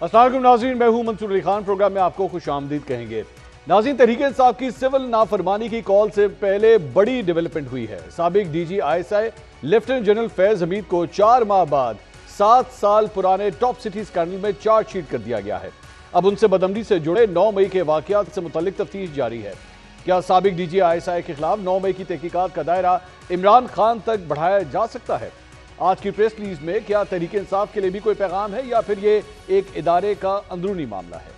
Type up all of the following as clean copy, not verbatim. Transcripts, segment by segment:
السلام علیکم ناظرین، میں ہوں منصور علی خان۔ پروگرام میں آپ کو خوش آمدید کہیں گے۔ ناظرین، تحریک انصاف کی سول نافرمانی کی کال سے پہلے بڑی ڈیولپمنٹ ہوئی ہے۔ سابق D G I S I lieutenant general Faiz Hameed کو 4 ماہ بعد 7 سال پرانے ٹاپ سٹی اسکینڈل میں چارج شیٹ کر دیا گیا ہے۔ اب ان سے بدعملی سے جڑے 9 مئی کے واقعات سے متعلق تفتیش جاری ہے۔ کیا سابق ڈی جی آئی ایس آئی کے خلاف 9 مئی کی تحقیقات کا دائرہ عمران خان تک بڑھایا جا سکتا ہے؟ آج کی پریس ریلیز میں کیا تحریک انصاف کے لیے بھی کوئی پیغام ہے یا پھر یہ ایک ادارے کا اندرونی معاملہ ہے؟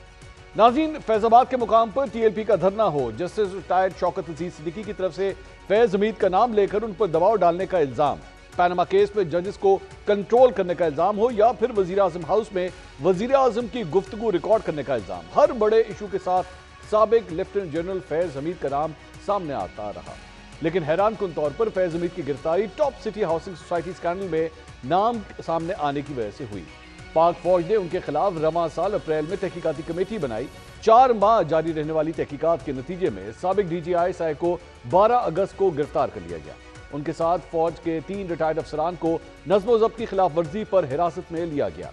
ناظرین، فیض آباد کے مقام پر ٹی ایل پی کا دھرنا ہو، جسٹس ریٹائرڈ شوکت عزیز صدیقی کی طرف سے فیض حمید کا نام لے کر ان پر دباؤ ڈالنے کا الزام، پیناما کیس میں ججز کو کنٹرول کرنے کا الزام ہو یا پھر وزیراعظم ہاؤس میں وزیراعظم کی گفتگو ریکارڈ کرنے کا الزام، ہر بڑے ایشو کے ساتھ سابق لیفٹیننٹ جنرل فیض حمید کا نام سامنے آتا رہا۔ لیکن حیران کن طور پر فیض حمید کی گرفتاری top city housing society scandal میں نام سامنے آنے کی وجہ سے ہوئی۔ پاک فوج نے ان کے خلاف رواں سال اپریل میں تحقیقاتی کمیٹی بنائی۔ 4 ماہ جاری رہنے والی تحقیقات کے نتیجے میں سابق ڈی جی آئی ایس آئی کو 12 اگست کو گرفتار کر لیا گیا۔ ان کے ساتھ فوج کے 3 ریٹائرڈ افسران کو نظم و ضبط کی خلاف ورزی پر حراست میں لیا گیا۔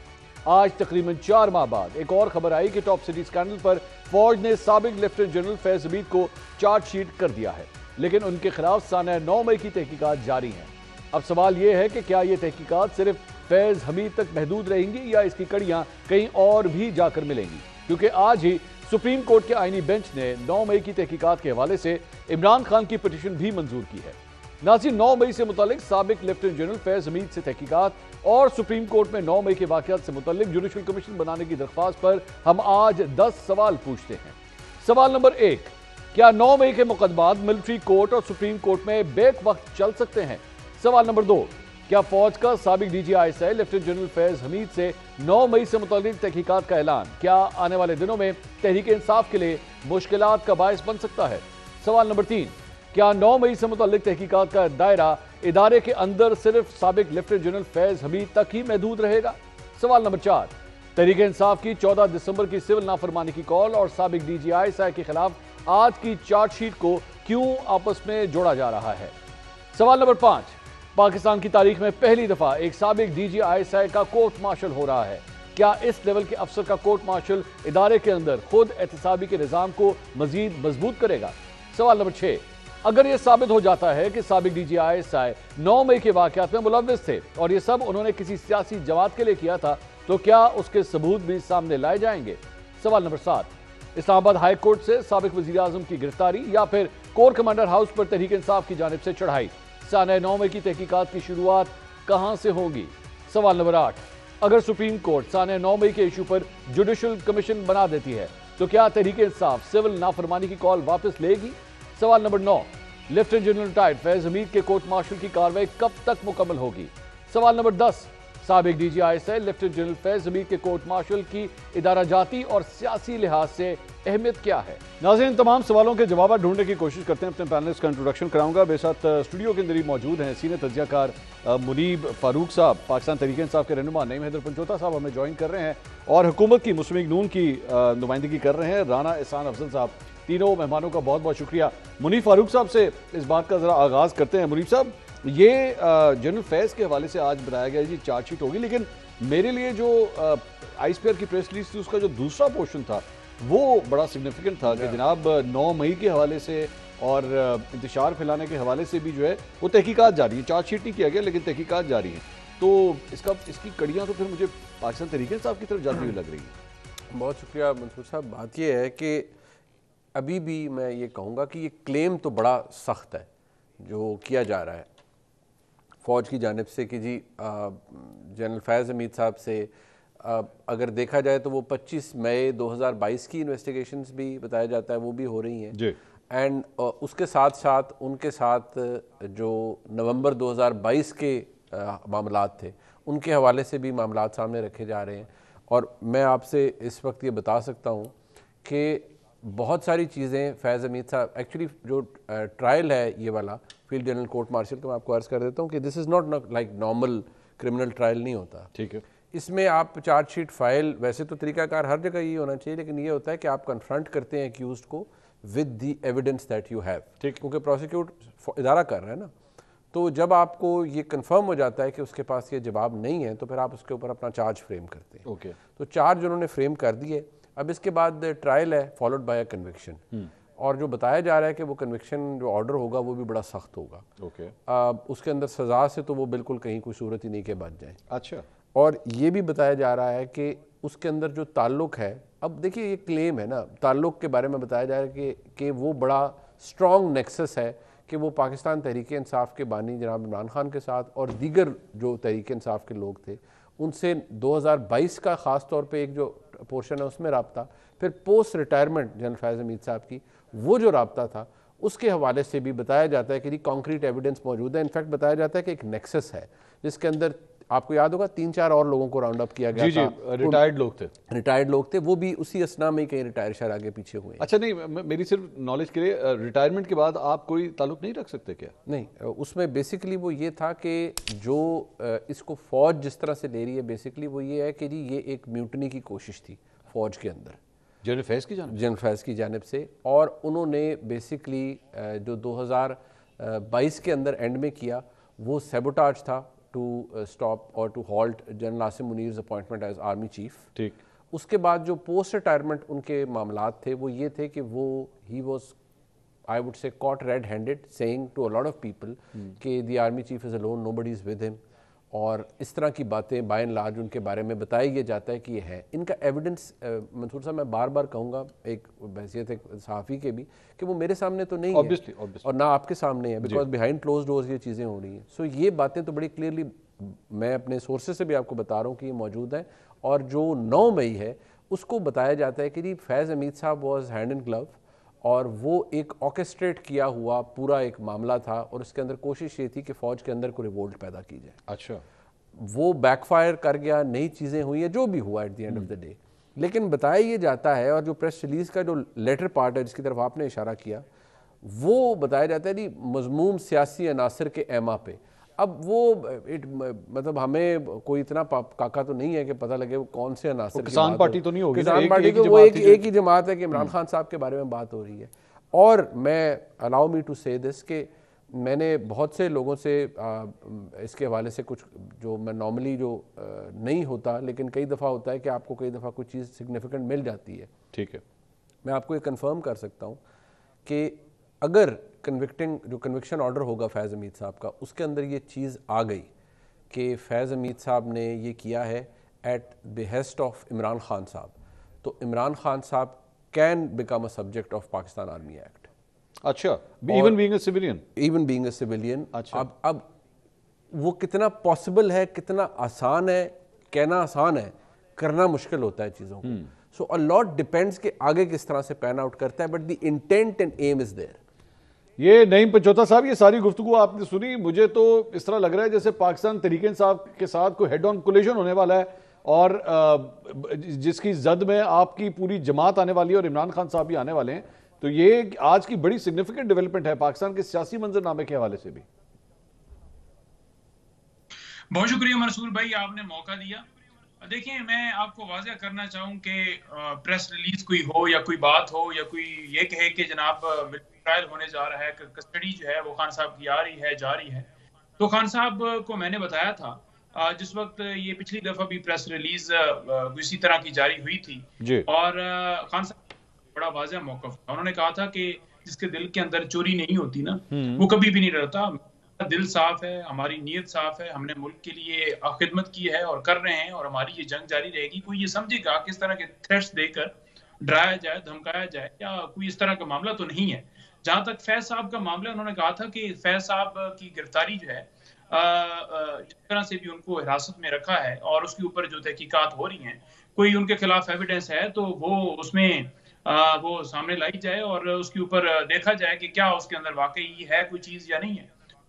آج تقریباً 4 ماہ بعد ایک اور خبر آئی کہ ٹاپ سٹی اسکینڈل پر فوج نے سابق لیفٹیننٹ جنرل فیض حمید کو چارج شیٹ کر دیا ہے، لیکن ان کے خلاف سانحہ 9 مئی کی تحقیقات جاری ہیں۔ اب سوال یہ ہے کہ کیا یہ تحقیقات صرف فیض حمید تک محدود رہیں گی یا اس کی کڑیاں کہیں اور بھی جا کر ملیں گی؟ کیونکہ آج ہی سپریم کورٹ کے آئینی بینچ نے 9 مئی کی تحقیقات کے حوالے سے عمران خان کی پٹیشن بھی منظور کی ہے۔ ناظرین، 9 مئی سے متعلق سابق لیفٹیننٹ جنرل فیض حمید سے تحقیقات اور سپریم کورٹ میں 9 مئی کے واقعات سے متعلق جوڈیشل کمیشن بنانے کی درخواست پر ہم آج 10 سوال پوچھتے ہیں۔ سوال نمبر 1، کیا 9 مئی کے مقدمات ملٹری کورٹ اور سپریم کورٹ میں بیک وقت چل سکتے ہیں؟ سوال نمبر 2، کیا فوج کا سابق D G I S I lieutenant general Faiz Hameed سے 9 مئی سے متعلق تحقیقات کا اعلان کیا آنے والے دنوں میں تحریک انصاف کے لیے مشکلات کا باعث بن سکتا ہے؟ سوال نمبر 3، کیا 9 مئی سے متعلق تحقیقات کا دائرہ ادارے کے اندر صرف سابق لیفٹیننٹ جنرل فیض حمید تک ہی محدود رہے گا؟ سوال نمبر 4، تحریک انصاف کی 14 دسمبر کی سول نافرمانی کی کال اور سابق ڈی جی آئی ایس آئی کے خلاف آج کی چارج شیٹ کو کیوں آپس میں جوڑا جا رہا ہے؟ سوال نمبر 5، پاکستان کی تاریخ میں پہلی دفعہ ایک سابق ڈی جی آئی ایس آئی کا کورٹ مارشل ہو رہا ہے، کیا اس لیول کے افسر کا کورٹ مارشل ادارے کے اندر خود احتسابی کے نظام کو مزید مضبوط کرے گا؟ سوال نمبر 6، اگر یہ ثابت ہو جاتا ہے کہ سابق ڈی جی آئی ایس آئی 9 مئی کے واقعات میں ملوث تھے اور یہ سب انہوں نے کسی سیاسی جماعت کے لیے کیا تھا، تو کیا اس کے ثبوت بھی سامنے لائے جائیں گے؟ سوال نمبر 7، اسلام آباد ہائی کورٹ سے سابق وزیراعظم کی گرفتاری یا پھر کور کمانڈر ہاؤس پر تحریک انصاف کی جانب سے چڑھائی، سانحہ 9 مئی کی تحقیقات کی شروعات کہاں سے ہوگی؟ سوال نمبر 8، اگر سپریم کورٹ سانحہ 9 مئی کے ایشو پر جوڈیشل کمیشن بنا دیتی ہے تو کیا تحریک انصاف سول نافرمانی کی کال واپس لے گی؟ سوال نمبر 9، لیفٹیننٹ جنرل ریٹائرڈ فیض حمید کے کورٹ مارشل کی کارروائی کب تک مکمل ہوگی؟ سوال نمبر 10، سابق D G I S I lieutenant general Faiz Hameed کے کورٹ مارشل کی ادارہ جاتی اور سیاسی لحاظ سے اہمیت کیا ہے؟ ناظرین، تمام سوالوں کے جوابات ڈھونڈنے کی کوشش کرتے ہیں۔ اپنے پینلسٹ کا انٹروڈکشن کراؤں گا۔ میرے ساتھ اسٹوڈیو کے اندر ہی موجود ہیں سینئر تجزیہ کار منیب فاروق صاحب، پاکستان تحریک انصاف کے رہنما نعیم حیدر پنچوتا صاحب ہمیں جوائن کر رہے ہیں، اور حکومت کی مسلم لیگ نون کی نمائندگی کر رہے ہیں رانا احسان افضل صاحب۔ تینوں مہمانوں کا بہت بہت شکریہ۔ منیب فاروق صاحب سے اس بات کا ذرا آغاز کرتے ہیں۔ منیب صاحب، یہ جنرل فیض کے حوالے سے آج بتایا گیا جی چارج شیٹ ہوگی، لیکن میرے لیے جو آئی اسپیئر کی پریس ریلیز تھی اس کا جو دوسرا پورشن تھا وہ بڑا سگنیفیکنٹ تھا کہ جناب 9 مئی کے حوالے سے اور انتشار پھیلانے کے حوالے سے بھی جو ہے وہ تحقیقات جاری ہیں، چارج شیٹ نہیں کیا گیا لیکن تحقیقات جاری ہیں، تو اس کی کڑیاں تو پھر مجھے پاکستان تحریک انصاف کی طرف جاتی ہوئی لگ رہی ہیں۔ بہت شکریہ منصور صاحب۔ بات یہ ہے کہ ابھی بھی میں یہ کہوں گا کہ یہ کلیم تو بڑا سخت ہے جو کیا جا رہا ہے فوج کی جانب سے کہ جی جنرل فیض حمید صاحب سے اگر دیکھا جائے تو وہ 25 مئی 2022 کی انویسٹیگیشنز بھی بتایا جاتا ہے وہ بھی ہو رہی ہیں جی، اینڈ اس کے ساتھ ساتھ ان کے ساتھ جو نومبر 2022 کے معاملات تھے ان کے حوالے سے بھی معاملات سامنے رکھے جا رہے ہیں، اور میں آپ سے اس وقت یہ بتا سکتا ہوں کہ بہت ساری چیزیں فیض حمید صاحب ایکچولی جو ٹرائل ہے یہ والا فیلڈ جنرل کورٹ مارشل کا میں آپ کو عرض کر دیتا ہوں کہ this is not like normal criminal trial نہیں ہوتا، ٹھیک ہے، اس میں آپ چارج شیٹ فائل ویسے تو طریقہ کار ہر جگہ یہ ہونا چاہیے، لیکن یہ ہوتا ہے کہ آپ کنفرنٹ کرتے ہیں ایکیوزڈ کو with the evidence that you have, ٹھیک، کیونکہ پروسیکیوٹ ادارہ کر رہا ہے نا، تو جب آپ کو یہ کنفرم ہو جاتا ہے کہ اس کے پاس یہ جواب نہیں ہے تو پھر آپ اس کے اوپر اپنا چارج فریم کرتے ہیں. اوکے. تو چارج انہوں نے فریم کر دیے. اب اس کے بعد ٹرائل ہے فالوڈ بائی اے کنوکشن, اور جو بتایا جا رہا ہے کہ وہ کنوکشن جو آرڈر ہوگا وہ بھی بڑا سخت ہوگا. اوکے. اس کے اندر سزا سے تو وہ بالکل کہیں کوئی صورت ہی نہیں کہ بچ جائیں. اچھا. اور یہ بھی بتایا جا رہا ہے کہ اس کے اندر جو تعلق ہے, اب دیکھیے یہ کلیم ہے نا, تعلق کے بارے میں بتایا جا رہا ہے کہ وہ بڑا اسٹرانگ نیکسس ہے کہ وہ پاکستان تحریک انصاف کے بانی جناب عمران خان کے ساتھ اور دیگر جو تحریک انصاف کے لوگ تھے ان سے 2022 کا خاص طور پہ ایک جو پورشن ہے اس میں رابطہ, پھر post retirement general Faiz Hameed صاحب کی وہ جو رابطہ تھا اس کے حوالے سے بھی بتایا جاتا ہے کہ کانکریٹ ایویڈنس موجود ہے. انفیکٹ بتایا جاتا ہے کہ ایک نیکسس ہے جس کے اندر آپ کو یاد ہوگا 3-4 اور لوگوں کو راؤنڈ اپ کیا گیا تھا. ریٹائرڈ لوگ تھے. ریٹائرڈ لوگ تھے, وہ بھی اسی اسنا میں کہیں ریٹائر شہر آگے پیچھے ہوئے. اچھا نہیں, میری صرف نالج کے لیے, ریٹائرمنٹ کے بعد آپ کوئی تعلق نہیں رکھ سکتے کیا؟ نہیں, اس میں بیسیکلی وہ یہ تھا کہ جو اس کو فوج جس طرح سے لے رہی ہے بیسیکلی وہ یہ ہے کہ جی یہ ایک میوٹنی کی کوشش تھی فوج کے اندر جنرل فیض کی جانب, جنرل فیض کی جانب سے, اور انہوں نے بیسیکلی جو 2022 کے اندر اینڈ میں کیا وہ سیبوٹاج تھا ٹو اسٹاپ اور to halt general Asim Munir's appointment as army chief. ٹھیک. اس کے بعد جو پوسٹ ریٹائرمنٹ ان کے معاملات تھے وہ یہ تھے کہ وہ he was I would say caught red handed saying to a lot of people کہ the army chief is alone, nobody is with him, اور اس طرح کی باتیں بائی اینڈ لارج ان کے بارے میں بتایا یہ جاتا ہے کہ یہ ہے. ان کا ایویڈنس منصور صاحب میں بار بار کہوں گا ایک بحیثیت ایک صحافی کے بھی کہ وہ میرے سامنے تو نہیں ہے اور نہ آپ کے سامنے ہے, بیکاز بیہائنڈ کلوز ڈورز یہ چیزیں ہو رہی ہیں. سو یہ باتیں تو بڑی کلیئرلی میں اپنے سورسز سے بھی آپ کو بتا رہا ہوں کہ یہ موجود ہیں. اور جو 9 مئی ہے اس کو بتایا جاتا ہے کہ جی فیض حمید صاحب واز ہینڈ اینڈ گلو, اور وہ ایک آرکسٹریٹ کیا ہوا پورا ایک معاملہ تھا, اور اس کے اندر کوشش یہ تھی کہ فوج کے اندر کوئی ریوولٹ پیدا کی جائے. اچھا. وہ بیک فائر کر گیا, نئی چیزیں ہوئی ہیں, جو بھی ہوا at the end of the day. لیکن بتایا یہ جاتا ہے, اور جو پریس ریلیز کا جو لیٹر پارٹ ہے جس کی طرف آپ نے اشارہ کیا, وہ بتایا جاتا ہے جی مضموم سیاسی عناصر کے ایما پہ. اب وہ مطلب ہمیں کوئی اتنا کاکا تو نہیں ہے کہ پتہ لگے وہ کون سے عناصر, کسان پارٹی تو نہیں ہوگی, کسان پارٹی تو وہ ایک ہی جماعت ہے کہ عمران خان صاحب کے بارے میں بات ہو رہی ہے. اور میں الاؤ می ٹو سے دس کہ میں نے بہت سے لوگوں سے اس کے حوالے سے کچھ جو میں نارملی جو نہیں ہوتا لیکن کئی دفعہ ہوتا ہے کہ آپ کو کئی دفعہ کوئی چیز سگنیفیکنٹ مل جاتی ہے. ٹھیک ہے. میں آپ کو یہ کنفرم کر سکتا ہوں کہ اگر جو کنوکشن آرڈر ہوگا فیض حمید صاحب کا, اس کے اندر یہ چیز آ گئی کہ فیض حمید صاحب نے یہ کیا ہے at behest of Imran Khan صاحب, تو عمران خان صاحب can become a subject of Pakistan army act. اچھا. Even being a civilian. Even being a civilian. اب وہ کتنا پاسبل ہے, کتنا آسان ہے, کہنا آسان ہے, کرنا مشکل ہوتا ہے چیزوں کو. سو a lot depends کہ آگے کس طرح سے پین آؤٹ کرتا ہے, but the intent and aim is there. یہ نعیم پنچوتا صاحب, یہ ساری گفتگو آپ نے سنی, مجھے تو اس طرح لگ رہا ہے جیسے پاکستان تحریک انصاف کے ساتھ کوئی ہیڈ آن کولیشن ہونے والا ہے, اور جس کی زد میں آپ کی پوری جماعت آنے والی ہے اور عمران خان صاحب بھی آنے والے ہیں. تو یہ آج کی بڑی سگنیفیکنٹ ڈیولپمنٹ ہے پاکستان کے سیاسی منظرنامے کے حوالے سے بھی. بہت شکریہ منصور بھائی, آپ نے موقع دیا. دیکھیں میں آپ کو واضح کرنا چاہوں کہ پریس ریلیز کوئی ہو یا کوئی بات ہو یا کوئی یہ کہے کہ جناب ٹرائل ہونے جا رہا ہے, کسٹڈی جو ہے وہ خان صاحب کی آ رہی ہے جاری ہے, تو خان صاحب کو میں نے بتایا تھا جس وقت یہ پچھلی دفعہ بھی پریس ریلیز اسی طرح کی جاری ہوئی تھی جی, اور خان صاحب بڑا واضح موقف تھا. انہوں نے کہا تھا کہ جس کے دل کے اندر چوری نہیں ہوتی نا وہ کبھی بھی نہیں ڈرتا. دل صاف ہے, ہماری نیت صاف ہے, ہم نے ملک کے لیے خدمت کی ہے اور کر رہے ہیں, اور ہماری یہ جنگ جاری رہے گی. کوئی یہ سمجھے گا کس طرح کے تھریٹس دے کر ڈرایا جائے, دھمکایا جائے, یا کوئی اس طرح کا معاملہ تو نہیں ہے. جہاں تک فیض صاحب کا معاملہ, انہوں نے کہا تھا کہ فیض صاحب کی گرفتاری جو ہے جس طرح سے بھی ان کو حراست میں رکھا ہے اور اس کے اوپر جو تحقیقات ہو رہی ہیں, کوئی ان کے خلاف ایویڈنس ہے تو وہ اس میں وہ سامنے لائی جائے اور اس کے اوپر دیکھا جائے کہ کیا اس کے اندر واقعی ہے کوئی چیز یا نہیں ہے.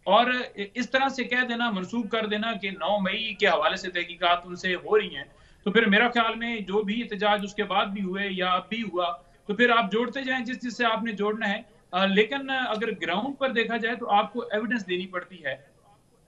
اور اس طرح سے کہہ دینا, منسوخ کر دینا کہ 9 مئی کے حوالے سے تحقیقات ان سے ہو رہی ہیں, تو پھر میرا خیال میں جو بھی احتجاج اس کے بعد بھی ہوئے یا اب بھی ہوا تو پھر آپ جوڑتے جائیں جس سے آپ نے جوڑنا ہے. لیکن اگر گراؤنڈ پر دیکھا جائے تو آپ کو ایویڈنس دینی پڑتی ہے.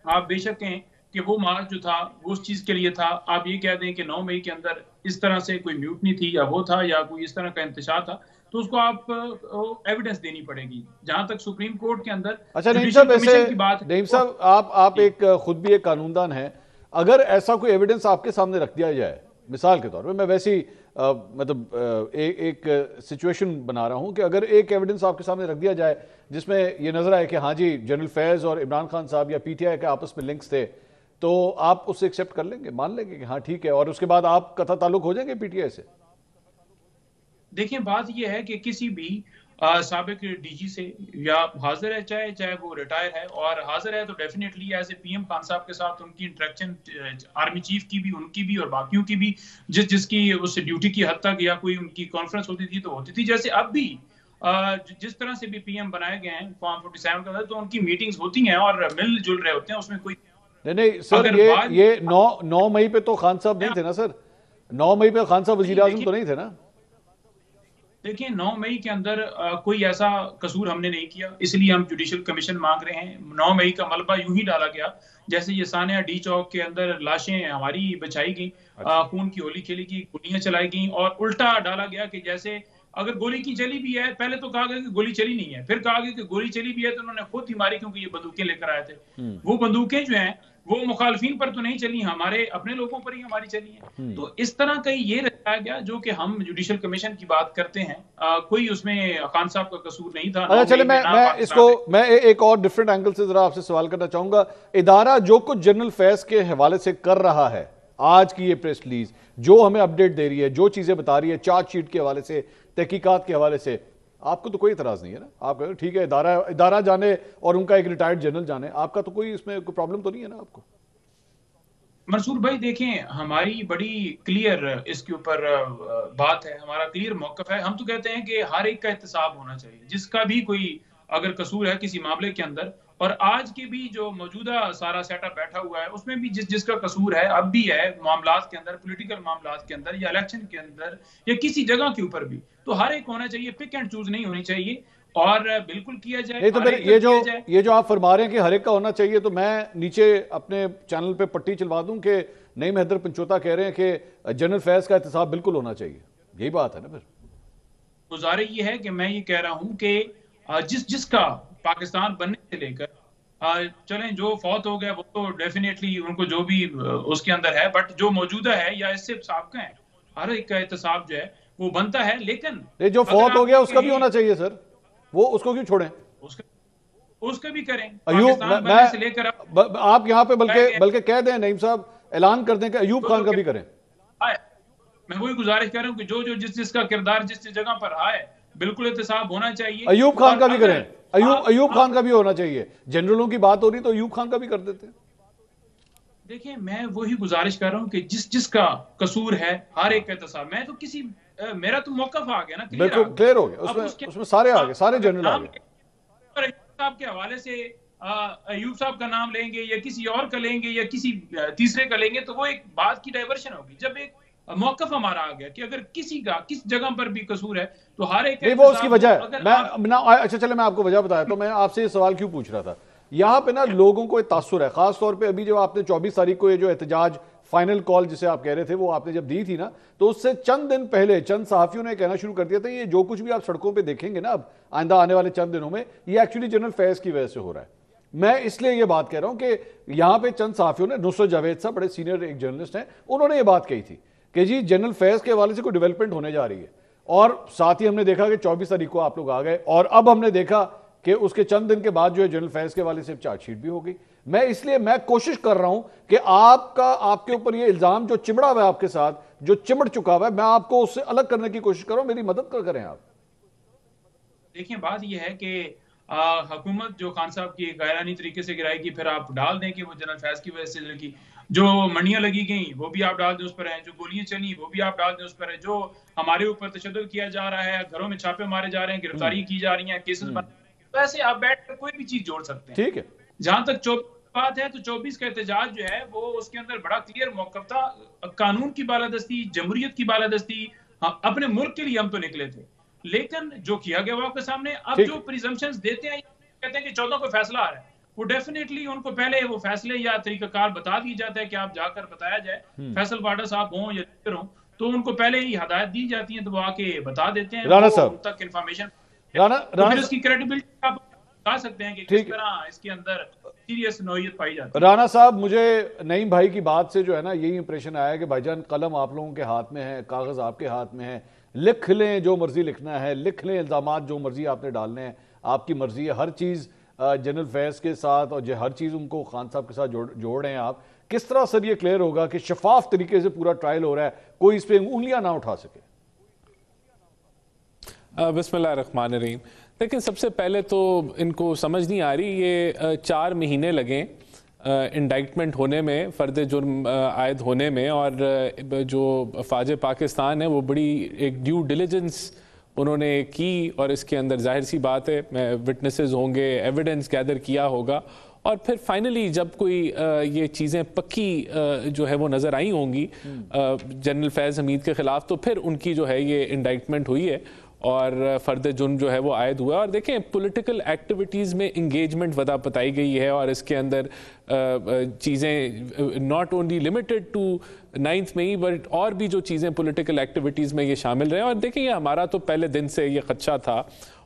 آپ بے شک کہیں کہ وہ مارچ جو تھا وہ اس چیز کے لیے تھا, آپ یہ کہہ دیں کہ 9 مئی کے اندر اس طرح سے کوئی میوٹنی تھی یا وہ تھا یا کوئی اس طرح کا انتشار تھا, تو اس کو آپ ایویڈنس دینی پڑے گی. جہاں تک سپریم کورٹ کے اندر اچھا نعیم صاحب، ایسے نعیم صاحب آپ ایک خود بھی ایک قانون دان ہیں، اگر ایسا کوئی ایویڈنس آپ کے سامنے رکھ دیا جائے، مثال کے طور پہ میں ویسی مطلب ایک سچویشن بنا رہا ہوں کہ اگر ایک ایویڈنس آپ کے سامنے رکھ دیا جائے جس میں یہ نظر آئے کہ ہاں جی جنرل فیض اور عمران خان صاحب یا پی ٹی آئی کے آپس میں لنکس تھے، تو آپ اسے ایکسیپٹ کر لیں گے، مان لیں گے کہ ہاں ٹھیک ہے، اور اس کے بعد آپ قطع تعلق ہو جائیں گے پی ٹی آئی سے؟ دیکھیں بات یہ ہے کہ کسی بھی سابق ڈی جی سے یا حاضر ہے چاہے وہ ریٹائر ہے، اور حاضر ہے تو definitely as a P M Khan sahib کے ساتھ ان کی انٹریکشن آرمی چیف کی بھی، ان کی بھی اور باقیوں کی بھی، جس کی اس ڈیوٹی کی حد تک یا کوئی ان کی کانفرنس ہوتی تھی تو ہوتی تھی. جیسے اب بھی جس طرح سے بھی پی ایم بنائے گئے ہیں فارم 47 کا، تو ان کی میٹنگز ہوتی ہیں اور مل جل رہے ہوتے ہیں، اس میں کوئی نہیں سر. یہ 9 مئی پہ تو خان صاحب نہیں تھے نا سر؟ 9 مئی پہ خان صاحب وزیر اعظم تو نہیں تھے نا؟ دیکھیں 9 مئی کے اندر کوئی ایسا قصور ہم نے نہیں کیا، اس لیے ہم جوڈیشل کمیشن مانگ رہے ہیں. 9 مئی کا ملبہ یوں ہی ڈالا گیا جیسے یہ ثانیہ ڈی چوک کے اندر لاشیں ہماری بچائی گئیں، خون کی ہولی کھیلی گئی، گولیاں چلائی گئیں، اور الٹا ڈالا گیا کہ جیسے اگر گولی کی چلی بھی ہے، پہلے تو کہا گیا کہ گولی چلی نہیں ہے، پھر کہا گیا کہ گولی چلی بھی ہے تو انہوں نے خود ہی ماری کیونکہ یہ بندوقیں لے کر آئے تھے. وہ بندوقیں جو ہیں وہ مخالفین پر تو نہیں چلی، ہمارے اپنے لوگوں پر ہی ہماری چلی ہیں. تو اس طرح کا یہ رہا گیا جو کہ ہم جوڈیشل کمیشن کی بات کرتے ہیں، کوئی اس میں خان صاحب کا قصور نہیں تھا. اچھا چلے میں ایک اور ڈیفرنٹ اینگل سے ذرا آپ سے سوال کرنا چاہوں گا. ادارہ جو کچھ جنرل فیض کے حوالے سے کر رہا ہے، آج کی یہ پریس ریلیز جو ہمیں اپڈیٹ دے رہی ہے، جو چیزیں بتا رہی ہے چارج شیٹ کے حوالے سے، تحقیقات کے حوالے سے، آپ کو تو کوئی اعتراض نہیں ہے نا؟ آپ کہتے ہیں ٹھیک ہے ادارہ جانے اور ان کا ایک ریٹائرڈ جنرل جانے، آپ کا تو کوئی اس میں کوئی پرابلم تو نہیں ہے نا آپ کو؟ منصور بھائی دیکھیں ہماری بڑی کلیئر اس کے اوپر بات ہے، ہمارا کلیئر موقف ہے. ہم تو کہتے ہیں کہ ہر ایک کا احتساب ہونا چاہیے، جس کا بھی کوئی اگر قصور ہے کسی معاملے کے اندر. اور آج کے بھی جو موجودہ سارا سیٹ اپ بیٹھا ہوا ہے اس میں بھی جس کا قصور ہے اب بھی ہے معاملات کے اندر، پولیٹیکل معاملات کے اندر یا الیکشن کے اندر یا کسی جگہ کے اوپر بھی، تو ہر ایک ہونا چاہیے، پک اینڈ چوز نہیں ہونی چاہیے، اور بالکل کیا جائے. نہیں تو پھر یہ جو آپ فرما رہے ہیں کہ ہر ایک کا ہونا چاہیے، تو میں نیچے اپنے چینل پہ پٹی چلوا دوں کہ نعیم حیدر پنچوتا کہہ رہے ہیں کہ جنرل فیض کا احتساب بالکل ہونا چاہیے، یہی بات ہے نا؟ پھر گزارش یہ ہے کہ میں یہ کہہ رہا ہوں کہ جس کا پاکستان بننے سے لے کر چلیں جو فوت ہو گیا وہ تو ڈیفینیٹلی ان کو جو بھی اس کے اندر ہے، بٹ جو موجودہ ہے یا اس سے سابقہ ہے، ہر ایک کا احتساب جو ہے وہ بنتا ہے. لیکن جو فوت ہو گیا اس کا بھی ہونا چاہیے سر، وہ اس کو کیوں چھوڑیں؟ اس کا بھی کریں. آپ یہاں پہ بلکہ کہہ دیں نعیم صاحب، اعلان کر دیں کہ ایوب خان کا بھی کریں. میں وہی گزارش کر رہا ہوں کہ جو جس کا کردار جس جگہ پر آئے بالکل احتساب ہونا چاہیے. ایوب خان کا بھی کریں، ایوب خان کا بھی ہونا چاہیے. جنرلوں کی بات ہو رہی تو ایوب خان کا بھی کر دیتے ہیں. دیکھیں میں وہی گزارش کر رہا ہوں کہ جس کا قصور ہے ہر ایک کا احتساب. میں تو میرا تو موقف آ گیا نا، بالکل کلیئر ہو گیا، اس میں سارے آ گئے، سارے جنرل آ گئے. ایوب صاحب کے حوالے سے ایوب صاحب کا نام لیں گے یا کسی اور کا لیں گے یا کسی تیسرے کا لیں گے تو وہ ایک بات کی ڈائیورشن ہوگی. جب ایک موقف ہمارا آ گیا کہ اگر کسی کا کس جگہ پر بھی قصور ہے تو ہر ایک وہ اس کی وجہ ہے. اچھا چلے میں آپ کو وجہ بتایا تو میں آپ سے یہ سوال کیوں پوچھ رہا تھا. یہاں پہ نا لوگوں کو تاثر ہے، خاص طور پہ ابھی جو آپ نے 24 تاریخ کو یہ جو احتجاج فائنل کال جسے آپ کہہ رہے تھے وہ آپ نے جب دی تھی نا، تو اس سے چند دن پہلے چند صحافیوں نے کہنا شروع کر دیا تھا یہ جو کچھ بھی آپ سڑکوں پہ دیکھیں گے نا اب آئندہ آنے والے چند دنوں میں، یہ ایکچولی جنرل فیض کی وجہ سے ہو رہا ہے. میں اس لیے یہ بات کہہ رہا ہوں کہ یہاں پہ چند صحافیوں نے، نصرت جاوید صاحب بڑے سینئر ایک جرنلسٹ ہیں، انہوں نے یہ بات کہی تھی کہ جی جنرل فیض کے حوالے سے کوئی ڈیولپمنٹ ہونے جا رہی ہے. اور ساتھ ہی ہم نے دیکھا کہ 24 تاریخ کو آپ لوگ آ گئے، اور اب ہم نے دیکھا کہ اس کے چند دن کے بعد جو ہے جنرل فیض کے حوالے سے چارج شیٹ بھی ہو گئی. اس لیے میں کوشش کر رہا ہوں کہ آپ کے اوپر یہ الزام جو چمڑا ہوا ہے آپ کے ساتھ، جو چمڑ چکا ہوا ہے، میں آپ کو اس سے الگ کرنے کی کوشش کر رہا ہوں، میری مدد کریں آپ. دیکھیں بات یہ ہے کہ حکومت جو خان صاحب کی غیرانی طریقے سے گرائے گی، پھر آپ ڈال دیں کہ وہ جنرل فیض کی وجہ سے لگی. جو منڈیاں لگی گئیں وہ بھی آپ ڈال دیں اس پر ہیں، جو گولیاں چلی وہ بھی آپ ڈال دیں اس پر ہے، جو ہمارے اوپر تشدد کیا جا رہا ہے، گھروں میں چھاپے مارے جا رہے ہیں، گرفتاری کی جا رہی ہیں، کیسز بن رہے ہیں، تو ایسے آپ بیٹھ کر کوئی بھی چیز جوڑ سکتے ہیں. ٹھیک ہے. جہاں تک 24 بات ہے تو 24 کا احتجاج جو ہے وہ اس کے اندر بڑا کلیئر موقف تھا. قانون کی بالادستی، جمہوریت کی بالادستی، اپنے ملک کے لیے ہم تو نکلے تھے، لیکن جو کیا گیا وہ آپ کے سامنے. اب جو پریزمپشنز دیتے ہیں کہتے ہیں کہ 14 کو فیصلہ آ رہا ہے، وہ ڈیفینیٹلی ان کو پہلے وہ فیصلے یا طریقہ کار بتا دی جاتا ہے کہ آپ جا کر بتایا جائے، فیصل واڈا صاحب ہوں یا دیگر ہوں، تو ان کو پہلے ہی ہدایت دی جاتی ہیں تو وہ آ کے بتا دیتے ہیں, رانا وہ صاحب, ان تک انفارمیشن, رانا تو پھر اس کی کریڈیبلٹی آپ بتا سکتے ہیں کہ کس طرح اس کے اندر سیریس نوعیت پائی جاتی ہے. رانا صاحب, مجھے نعیم بھائی کی بات سے جو ہے نا یہی امپریشن آیا کہ بھائی جان قلم آپ لوگوں کے ہاتھ میں ہے, کاغذ آپ کے ہاتھ میں ہے, لکھ لیں جو مرضی لکھنا ہے, لکھ لیں الزامات جو مرضی آپ نے ڈالنے ہیں, آپ کی مرضی ہے, ہر چیز جنرل فیض کے ساتھ اور ہر چیز ان کو خان صاحب کے ساتھ جوڑ رہے ہیں آپ. کس طرح سر یہ کلیئر ہوگا کہ شفاف طریقے سے پورا ٹرائل ہو رہا ہے, کوئی اس پہ انگلیاں نہ اٹھا سکے؟ بسم اللہ الرحمن الرحیم. لیکن سب سے پہلے تو ان کو سمجھ نہیں آ رہی, یہ 4 مہینے لگیں انڈائٹمنٹ ہونے میں, فرد جرم عائد ہونے میں, اور جو افواج پاکستان ہے وہ بڑی ایک ڈیو ڈیلیجنس انہوں نے کی, اور اس کے اندر ظاہر سی بات ہے وٹنسز ہوں گے, ایویڈنس گیدر کیا ہوگا, اور پھر فائنلی جب کوئی یہ چیزیں پکی جو ہے وہ نظر آئی ہوں گی جنرل فیض حمید کے خلاف, تو پھر ان کی جو ہے یہ انڈائٹمنٹ ہوئی ہے اور فرد جرم جو ہے وہ عائد ہوا ہے. اور دیکھیں پولیٹیکل ایکٹیویٹیز میں انگیجمنٹ ودا بتائی گئی ہے, اور اس کے اندر چیزیں not only limited to 9 May but اور بھی جو چیزیں پولیٹیکل ایکٹیویٹیز میں یہ شامل رہے ہیں. اور دیکھیں یہ ہمارا تو پہلے دن سے یہ خدشہ تھا,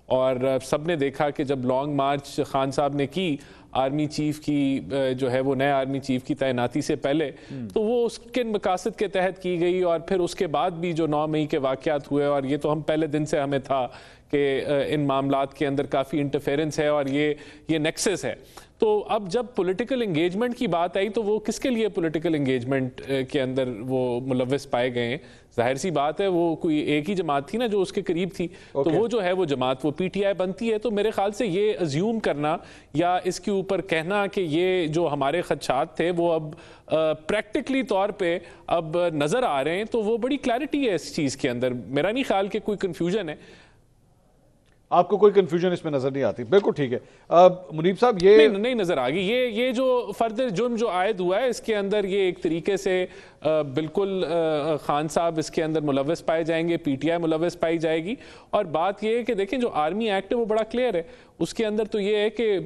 اور سب نے دیکھا کہ جب لانگ مارچ خان صاحب نے کی آرمی چیف کی جو ہے وہ نئے آرمی چیف کی تعیناتی سے پہلے, تو وہ اس کے مقاصد کے تحت کی گئی, اور پھر اس کے بعد بھی جو 9 مئی کے واقعات ہوئے, اور یہ تو ہم پہلے دن سے ہمیں تھا کہ ان معاملات کے اندر کافی انٹرفیرنس ہے اور یہ نیکسس ہے. تو اب جب پولیٹیکل انگیجمنٹ کی بات آئی تو وہ کس کے لیے پولیٹیکل انگیجمنٹ کے اندر وہ ملوث پائے گئے ہیں؟ ظاہر سی بات ہے وہ کوئی ایک ہی جماعت تھی نا جو اس کے قریب تھی, تو وہ جو ہے وہ جماعت وہ پی ٹی آئی بنتی ہے. تو میرے خیال سے یہ ازیوم کرنا یا اس کے اوپر کہنا کہ یہ جو ہمارے خدشات تھے وہ اب پریکٹیکلی طور پہ اب نظر آ رہے ہیں, تو وہ بڑی کلیئرٹی ہے اس چیز کے اندر. میرا نہیں خیال کہ کوئی کنفیوژن ہے. آپ کو کوئی کنفیوژن اس میں نظر نہیں آتی؟ بالکل ٹھیک ہے. منیب صاحب, یہ نہیں نظر آ گئی. یہ جو فرد جرم جو عائد ہوا ہے اس کے اندر یہ ایک طریقے سے بالکل خان صاحب اس کے اندر ملوث پائے جائیں گے, پی ٹی آئی ملوث پائی جائے گی. اور بات یہ ہے کہ دیکھیں جو آرمی ایکٹ ہے وہ بڑا کلیئر ہے, اس کے اندر تو یہ ہے کہ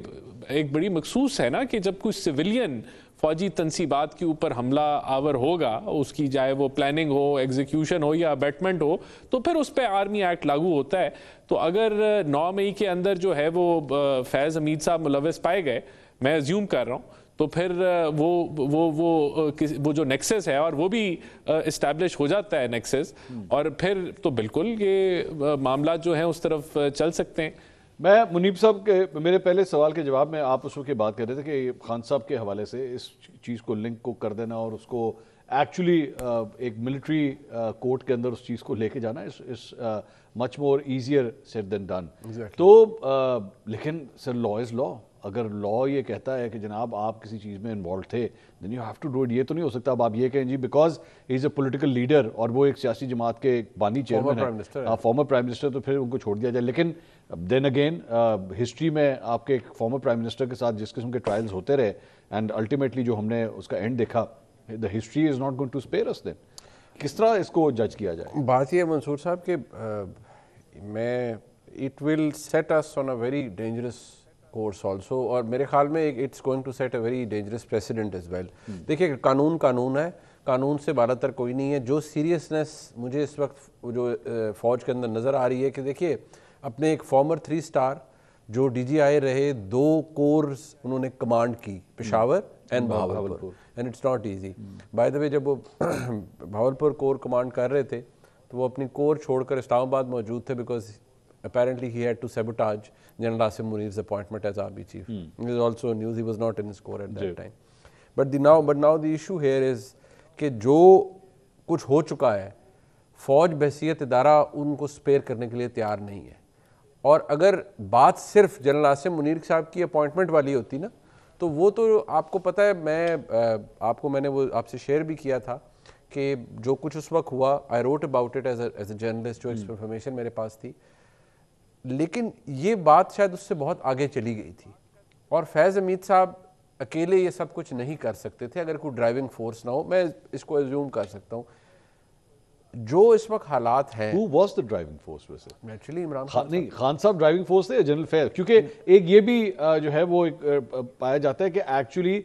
ایک بڑی مخصوص ہے نا کہ جب کوئی سویلین فوجی تنصیبات کے اوپر حملہ آور ہوگا, اس کی چاہے وہ پلاننگ ہو, ایگزیکیوشن ہو یا ابیٹمنٹ ہو, تو پھر اس پہ آرمی ایکٹ لاگو ہوتا ہے. تو اگر 9 مئی کے اندر جو ہے وہ فیض حمید صاحب ملوث پائے گئے, میں ازیوم کر رہا ہوں, تو پھر وہ جو نیکسس ہے اور وہ بھی اسٹیبلش ہو جاتا ہے نیکسس, اور پھر تو بالکل یہ معاملات جو ہیں اس طرف چل سکتے ہیں. میں منیب صاحب کے میرے پہلے سوال کے جواب میں آپ اس وقت کی بات کر رہے تھے کہ خان صاحب کے حوالے سے اس چیز کو لنک کو کر دینا اور اس کو ایکچولی ایک ملٹری کورٹ کے اندر اس چیز کو لے کے جانا اس مچ more easier sad then done. تو لیکن سر لا از لا. اگر لا یہ کہتا ہے کہ جناب آپ کسی چیز میں انوالو تھے then you have to do it. یہ تو نہیں ہو سکتا اب آپ یہ کہیں جی because he is a political leader اور وہ ایک سیاسی جماعت کے بانی چیئرمین ہے, فارمر پرائم منسٹر, تو پھر ان کو چھوڑ دیا جائے. لیکن دین اگین ہسٹری میں آپ کے ایک فارمر پرائم منسٹر کے ساتھ جس قسم کے ٹرائلز ہوتے رہے اینڈ الٹیمیٹلی جو ہم نے اس کا اینڈ دیکھا, the history is not going to spare us then. کس طرح اس کو جج کیا جائے؟ بات یہ ہے منصور صاحب کہ میں it will set us on a very dangerous course also, اور میرے خیال میں it's going to set a very dangerous precedent as well. دیکھیے قانون ہے, قانون سے بالا تر کوئی نہیں ہے. جو سیریسنس مجھے اس وقت جو فوج کے اندر نظر آ رہی ہے کہ دیکھیے اپنے ایک فارمر 3 اسٹار جو ڈی جی آئی رہے, 2 کورز انہوں نے کمانڈ کی, Peshawar and Bahawalpur, and it's not easy. By the way جب وہ بہاولپور کور کمانڈ کر رہے تھے تو وہ اپنی کور چھوڑ کر اسلام آباد موجود تھے because apparently he had to sabotage General Asim Munir's appointment as army chief. It was also news he was not in his corps at that time. But now the issue here is کہ جو کچھ ہو چکا ہے فوج بحیثیت ادارہ ان کو spare کرنے کے لیے تیار نہیں ہے. اور اگر بات صرف جنرل عاصم منیر صاحب کی اپوائنٹمنٹ والی ہوتی نا تو وہ تو آپ کو پتہ ہے, میں نے وہ آپ سے شیئر بھی کیا تھا کہ جو کچھ اس وقت ہوا I wrote about it as a journalist, جو انفارمیشن میرے پاس تھی. لیکن یہ بات شاید اس سے بہت آگے چلی گئی تھی اور فیض حمید صاحب اکیلے یہ سب کچھ نہیں کر سکتے تھے اگر کوئی ڈرائیونگ فورس نہ ہو. میں اس کو ایزیوم کر سکتا ہوں جو اس وقت حالات ہیں. Who was the driving force ویسے؟ ایکچولی عمران خان نہیں, خان صاحب ڈرائیونگ فورس تھے یا جنرل فیض؟ کیونکہ ایک یہ بھی جو ہے وہ پایا جاتا ہے کہ ایکچولی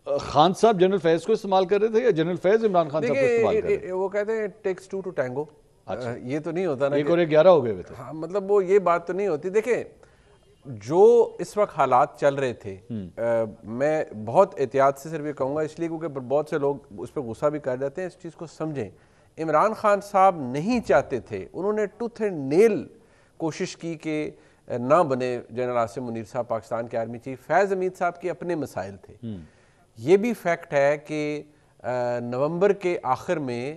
خان صاحب جنرل فیض کو استعمال کر رہے تھے یا جنرل فیض عمران خان صاحب کو استعمال کر رہے تھے؟ وہ کہتے ہیں ٹیکس ٹو ٹینگو، یہ تو نہیں ہوتا نا، 1 اور 1 11 ہو گئے تھے. ہاں مطلب وہ یہ بات تو نہیں ہوتی. دیکھیں جو اس وقت حالات چل رہے تھے، میں بہت احتیاط سے صرف یہ کہوں گا اس لیے کیونکہ بہت سے لوگ اس پہ غصہ بھی کر جاتے ہیں، اس چیز کو سمجھیں. عمران خان صاحب نہیں چاہتے تھے، انہوں نے ٹوتھ اینڈ نیل کوشش کی کہ نہ بنے جنرل عاصم منیر صاحب پاکستان کے آرمی چیف. فیض حمید صاحب کے اپنے مسائل تھے. یہ بھی فیکٹ ہے کہ نومبر کے آخر میں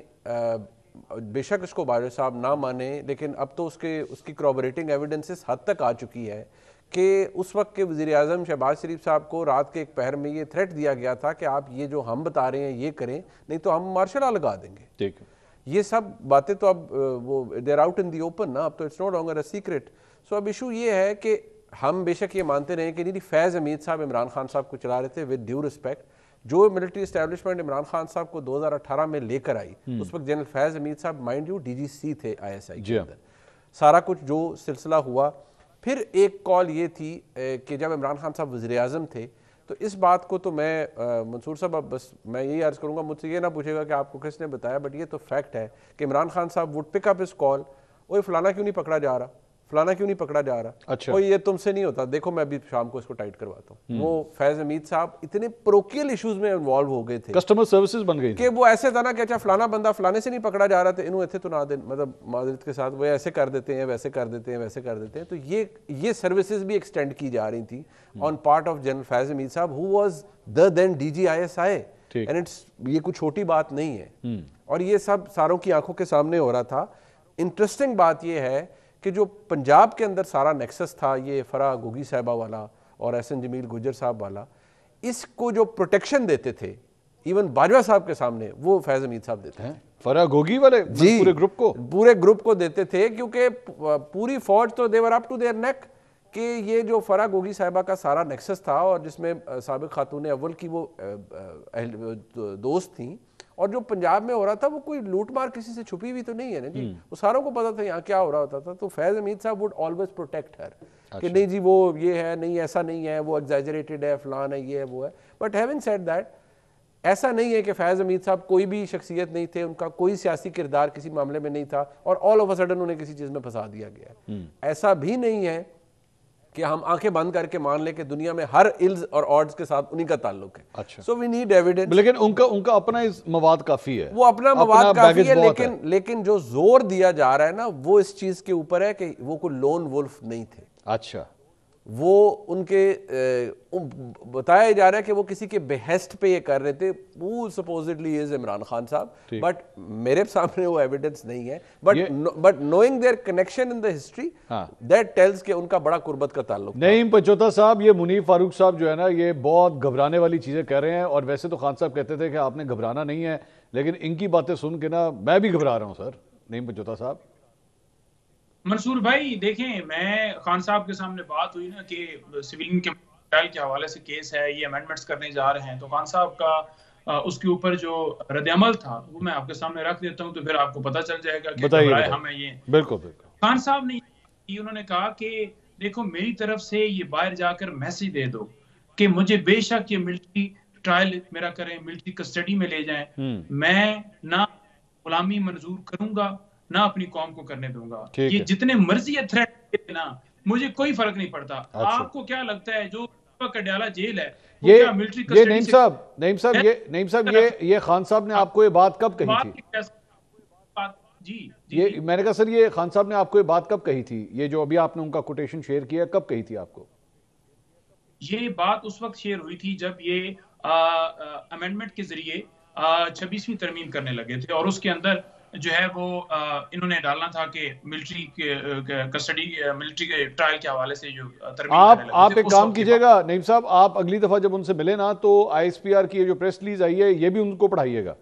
بے شک اس کو باجوہ صاحب نہ مانیں لیکن اب تو اس کی کروبریٹنگ ایویڈنسز حد تک آ چکی ہے کہ اس وقت کے وزیر اعظم شہباز شریف صاحب کو رات کے ایک پہر میں یہ تھریٹ دیا گیا تھا کہ آپ یہ جو ہم بتا رہے ہیں یہ کریں نہیں تو ہم مارشل لا لگا دیں گے. ٹھیک ہے. یہ سب باتیں تو اب وہ دیر آؤٹ ان دی اوپن نا، اب تو it's no longer a secret. So اب ایشو یہ ہے کہ ہم بے شک یہ مانتے رہے کہ نہیں فیض حمید صاحب عمران خان صاحب کو چلا رہے تھے ود ڈیو رسپیکٹ. جو ملٹری اسٹیبلشمنٹ عمران خان صاحب کو 2018 میں لے کر آئی، اس وقت جنرل فیض حمید صاحب مائنڈ یو ڈی جی سی تھے ISI کے اندر. سارا کچھ جو سلسلہ ہوا، پھر ایک کال یہ تھی کہ جب عمران خان صاحب وزیر اعظم تھے تو اس بات کو تو میں منصور صاحب اب بس میں یہی عرض کروں گا، مجھ سے یہ نہ پوچھے گا کہ آپ کو کس نے بتایا، بٹ یہ تو فیکٹ ہے کہ عمران خان صاحب وڈ پک اپ اس کال، اوہ فلانا کیوں نہیں پکڑا جا رہا، فلانا کیوں نہیں پکڑا جا رہا. اچھا یہ تم سے نہیں ہوتا، دیکھو میں ابھی شام کو اس کو ٹائٹ کرواتا ہوں. وہ فیض حمید صاحب اتنے پروکیل ایشوز میں انوالو ہو گئے تھے، کسٹمر سروسز بن گئی کہ وہ ایسے تھا نا کہ اچھا فلانا بندہ فلانے سے نہیں پکڑا جا رہا تھا، انہوں ایتھے تو نہ دیں، مطلب معذرت کے ساتھ وہ ایسے کر دیتے ہیں ویسے کر دیتے ہیں ویسے کر دیتے ہیں. تو یہ سروسز بھی ایکسٹینڈ کی جا رہی تھی on part of general Faiz Hameed sahib who was the then DG ISI. And it's یہ کوئی چھوٹی بات نہیں ہے اور یہ سب ساروں کی آنکھوں کے سامنے ہو رہا تھا. انٹرسٹنگ بات یہ ہے کہ جو پنجاب کے اندر سارا نیکسس تھا یہ فرح گوگی صاحبہ والا اور احسن جمیل گجر صاحب والا، اس کو جو پروٹیکشن دیتے تھے ایون باجوہ صاحب کے سامنے وہ فیض حمید صاحب دیتے تھے. فرح گوگی والے پورے گروپ کو دیتے تھے کیونکہ پوری فوج تو they were up to their neck کہ یہ جو فرح گوگی صاحبہ کا سارا نیکسس تھا اور جس میں سابق خاتون اول کی وہ دوست تھیں اور جو پنجاب میں ہو رہا تھا وہ کوئی لوٹ مار کسی سے چھپی ہوئی تو نہیں ہے نا جی، وہ ساروں کو پتا تھا یہاں کیا ہو رہا ہوتا تھا. تو فیض حمید صاحب would always protect her کہ نہیں جی وہ یہ ہے، نہیں ایسا نہیں ہے، وہ ایگزیجریٹڈ ہے، فلان ہے، یہ ہے وہ ہے. بٹ ہیونگ سیڈ دیٹ ایسا نہیں ہے کہ فیض حمید صاحب کوئی بھی شخصیت نہیں تھے، ان کا کوئی سیاسی کردار کسی معاملے میں نہیں تھا اور آل آف اے سڈن انہیں کسی چیز میں پھنسا دیا گیا ہے. ایسا بھی نہیں ہے کہ ہم آنکھیں بند کر کے مان لیں کہ دنیا میں ہر الز اور آڈز کے ساتھ انہی کا تعلق ہے. اچھا سو وی نیڈ ایویڈنس. لیکن ان کا اپنا مواد کافی ہے، وہ اپنا مواد کافی ہے لیکن جو زور دیا جا رہا ہے نا وہ اس چیز کے اوپر ہے کہ وہ کوئی لون وولف نہیں تھے. اچھا وہ ان کے بتایا جا رہا ہے کہ وہ کسی کے بہیسٹ پہ یہ کر رہے تھے. وہ سپوزڈلی از عمران خان صاحب، بٹ میرے سامنے وہ ایویڈنس نہیں ہے. But knowing their connection in the history that tells کہ ان کا بڑا قربت کا تعلق. نعیم پنچوتا صاحب، یہ منیب فاروق صاحب جو ہے نا یہ بہت گھبرانے والی چیزیں کہہ رہے ہیں اور ویسے تو خان صاحب کہتے تھے کہ آپ نے گھبرانا نہیں ہے، لیکن ان کی باتیں سن کے نا میں بھی گھبرا رہا ہوں سر. نعیم پنچوتا صاحب. منصور بھائی دیکھیں، میں خان صاحب کے سامنے بات ہوئی نا کہ سویلین کے ٹرائل کے حوالے سے کیس ہے، یہ امینڈمنٹس کرنے جا رہے ہیں، تو خان صاحب کا اس کے اوپر جو رد عمل تھا وہ میں آپ کے سامنے رکھ دیتا ہوں تو پھر آپ کو پتہ چل جائے گا کہ ہمیں یہ بالکل خان صاحب نے انہوں نے کہا کہ دیکھو میری طرف سے یہ باہر جا کر میسج دے دو کہ مجھے بے شک یہ ملٹری ٹرائل میرا کریں، ملٹری کسٹڈی میں لے جائیں، میں نہ غلامی منظور کروں گا نہ اپنی قوم کو کرنے دوں گا. یہ جتنے مرضی تھریٹ نا مجھے کوئی فرق نہیں پڑتا. آپ کو کیا لگتا ہے جو کڈیالہ جیل ہے یہ نعیم صاحب یہ خان صاحب نے آپ کو یہ بات کب کہی تھی؟ جی میں نے کہا سر یہ خان صاحب نے آپ کو یہ بات کب کہی تھی؟ یہ جو ابھی آپ نے ان کا کوٹیشن شیئر کیا کب کہی تھی آپ کو؟ یہ بات اس وقت شیئر ہوئی تھی جب یہ امینڈمنٹ کے ذریعے 26ویں ترمیم کرنے لگے تھے اور اس کے اندر جو ہے وہ انہوں نے ڈالنا تھا کہ ملٹری کسٹڈی ملٹری کے ٹرائل کے حوالے سے جو ترمیم کرنے لگے تھے. آپ ایک کام کیجئے گا نعیم صاحب، آپ اگلی دفعہ جب ان سے ملے نا تو ISPR کی جو پریس ریلیز آئی ہے یہ بھی ان کو پڑھائیے گا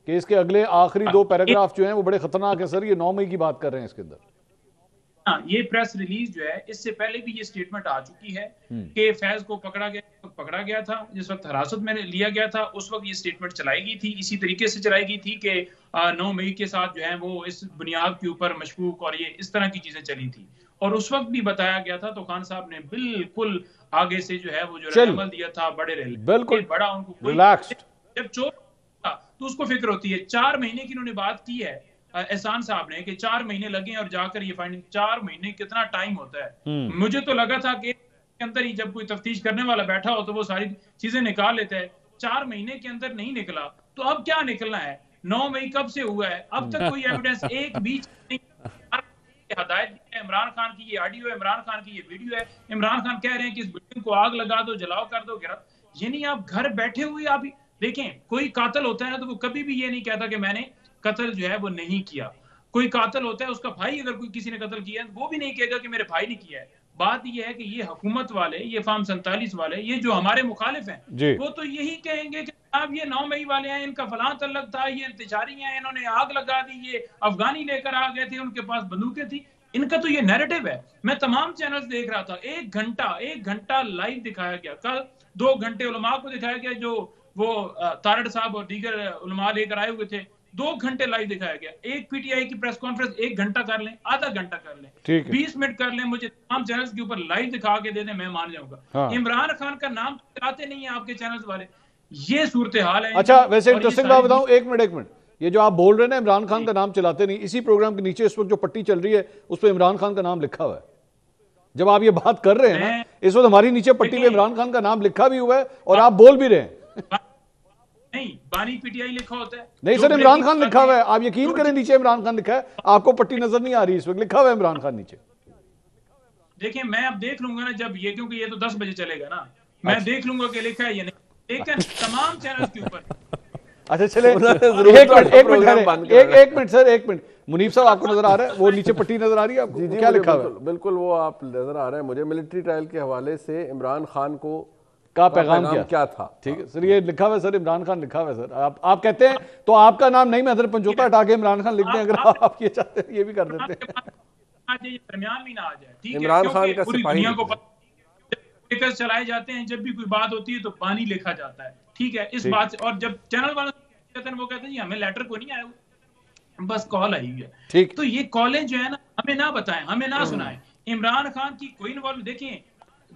کہ اس کے اگلے آخری 2 پیراگراف جو ہیں وہ بڑے خطرناک ہیں سر. یہ 9 مئی کی بات کر رہے ہیں اس کے اندر. یہ پریس ریلیز جو ہے اس سے پہلے بھی یہ سٹیٹمنٹ آ چکی ہے کہ فیض کو پکڑا گیا تھا، جس وقت حراست میں لیا گیا تھا اس وقت یہ سٹیٹمنٹ چلائی گئی تھی، اسی طریقے سے چلائی گئی تھی کہ 9 مئی کے ساتھ جو ہے وہ اس بنیاد کے اوپر مشکوک اور یہ اس طرح کی چیزیں چلی تھی، اور اس وقت بھی بتایا گیا تھا تو خان صاحب نے بالکل آگے سے جو ہے وہ جو رد عمل دیا تھا بڑے بالکل بڑا ان کو ریلیکسڈ. جب چور تھا تو اس کو فکر ہوتی ہے. 4 مہینے کی انہوں نے بات کی ہے احسان صاحب نے کہ 4 مہینے لگے اور جا کر یہ فائنڈنگ. 4 مہینے کتنا ٹائم ہوتا ہے. مجھے تو لگا تھا کہ اندر ہی جب کوئی تفتیش کرنے والا بیٹھا ہو تو وہ ساری چیزیں نکال لیتا ہے. 4 مہینے کے اندر نہیں نکلا تو اب کیا نکلنا ہے؟ 9 مئی کب سے ہوا ہے؟ اب تک کوئی ایویڈنس ایک بھی ہدایت دی ہے عمران خان کی، یہ آڈیو ہے عمران خان کی، یہ ویڈیو ہے. عمران خان کہہ رہے ہیں کہ اس بلڈنگ کو آگ لگا دو، جلاؤ کر دو، گرا. یعنی آپ گھر بیٹھے ہوئے آپ دیکھیں کوئی قاتل ہوتا ہے نا تو وہ کبھی بھی یہ نہیں کہتا کہ میں نے قتل جو ہے وہ نہیں کیا. کوئی قاتل ہوتا ہے اس کا بھائی اگر کوئی کسی نے قتل کیا ہے وہ بھی نہیں کہے گا کہ میرے بھائی نے کیا ہے. بات یہ ہے کہ یہ حکومت والے، یہ فارم 47 والے، یہ جو ہمارے مخالف ہیں وہ تو یہی کہیں گے کہ اب یہ 9 مئی والے ہیں، ان کا فلاں تعلق تھا، یہ انتشاری ہیں، انہوں نے آگ لگا دی، یہ افغانی لے کر آ گئے تھے، ان کے پاس بندوقیں تھی. ان کا تو یہ نیریٹو ہے. میں تمام چینلز دیکھ رہا تھا، 1 گھنٹہ لائیو دکھایا گیا. کل 2 گھنٹے علماء کو دکھایا گیا جو وہ تارڑ صاحب اور دیگر علماء لے کر آئے ہوئے تھے. 2 گھنٹے لائیو دکھایا گیا. ایک پی ٹی آئی کی پریس کانفرنس 1 گھنٹہ کر لیں، آدھا گھنٹہ کر لیں، 20 منٹ کر لیں، مجھے تمام چینلز کے اوپر لائیو دکھا کے دے دیں، میں مان جاؤں گا. عمران خان کا نام چلاتے نہیں ہیں آپ کے چینلز والے. یہ صورتحال ہے. اچھا ویسے انٹرسٹنگ بات بتاؤں، ایک منٹ یہ جو آپ بول رہے ہیں نا عمران خان کا نام چلاتے نہیں، اسی پروگرام کے نیچے اس وقت جو پٹی چل رہی ہے اس پہ عمران خان کا نام لکھا ہوا ہے. جب آپ یہ بات کر رہے ہیں نا اس وقت ہماری نیچے پٹی پہ عمران خان کا نام لکھا بھی ہوا ہے اور آپ بول بھی رہے ہیں. نہیں بانی پی ٹی آئی لکھا ہوتا ہے. نہیں سر عمران خان لکھا ہوا ہے، آپ یقین کریں نیچے عمران خان لکھا ہے. آپ کو پٹی نظر نہیں آ رہی، اس وقت لکھا ہوا ہے عمران خان نیچے. دیکھیں میں اب دیکھ لوں گا نا جب یہ، کیونکہ یہ تو 10 بجے چلے گا نا، میں دیکھ لوں گا کہ لکھا ہے یا نہیں. لیکن تمام چینلز کے اوپر اچھا چلے ایک منٹ سر، ایک منٹ. منیف صاحب آپ کو نظر آ رہا ہے وہ نیچے پٹی نظر آ رہی ہے آپ کو؟ کیا لکھا ہوا ہے؟ بالکل وہ آپ نظر آ رہے ہیں مجھے. ملٹری ٹرائل کے حوالے سے عمران خان کو کا پیغام کیا تھا. ٹھیک ہے سر، یہ لکھا ہوا ہے سر، عمران خان لکھا ہوا ہے سر. آپ کہتے ہیں تو آپ کا نام نہیں، میں حضرت پنجوتا ہٹا کے عمران خان لکھ دیں اگر آپ یہ چاہتے ہیں، یہ بھی کر دیتے ہیں. درمیان میں نہ آ جائے. عمران خان کا سپاہی چلائے جاتے ہیں، جب بھی کوئی بات ہوتی ہے تو پانی لکھا جاتا ہے. ٹھیک ہے اس بات سے. اور جب چینل والے کہتے ہیں وہ کہتے ہیں جی ہمیں لیٹر کو نہیں آیا، بس کال آئی ہوئی ہے. تو یہ کالیں جو ہے نا ہمیں نہ بتائیں، ہمیں نہ سنائیں. عمران خان کی کوئی انوالو دیکھیں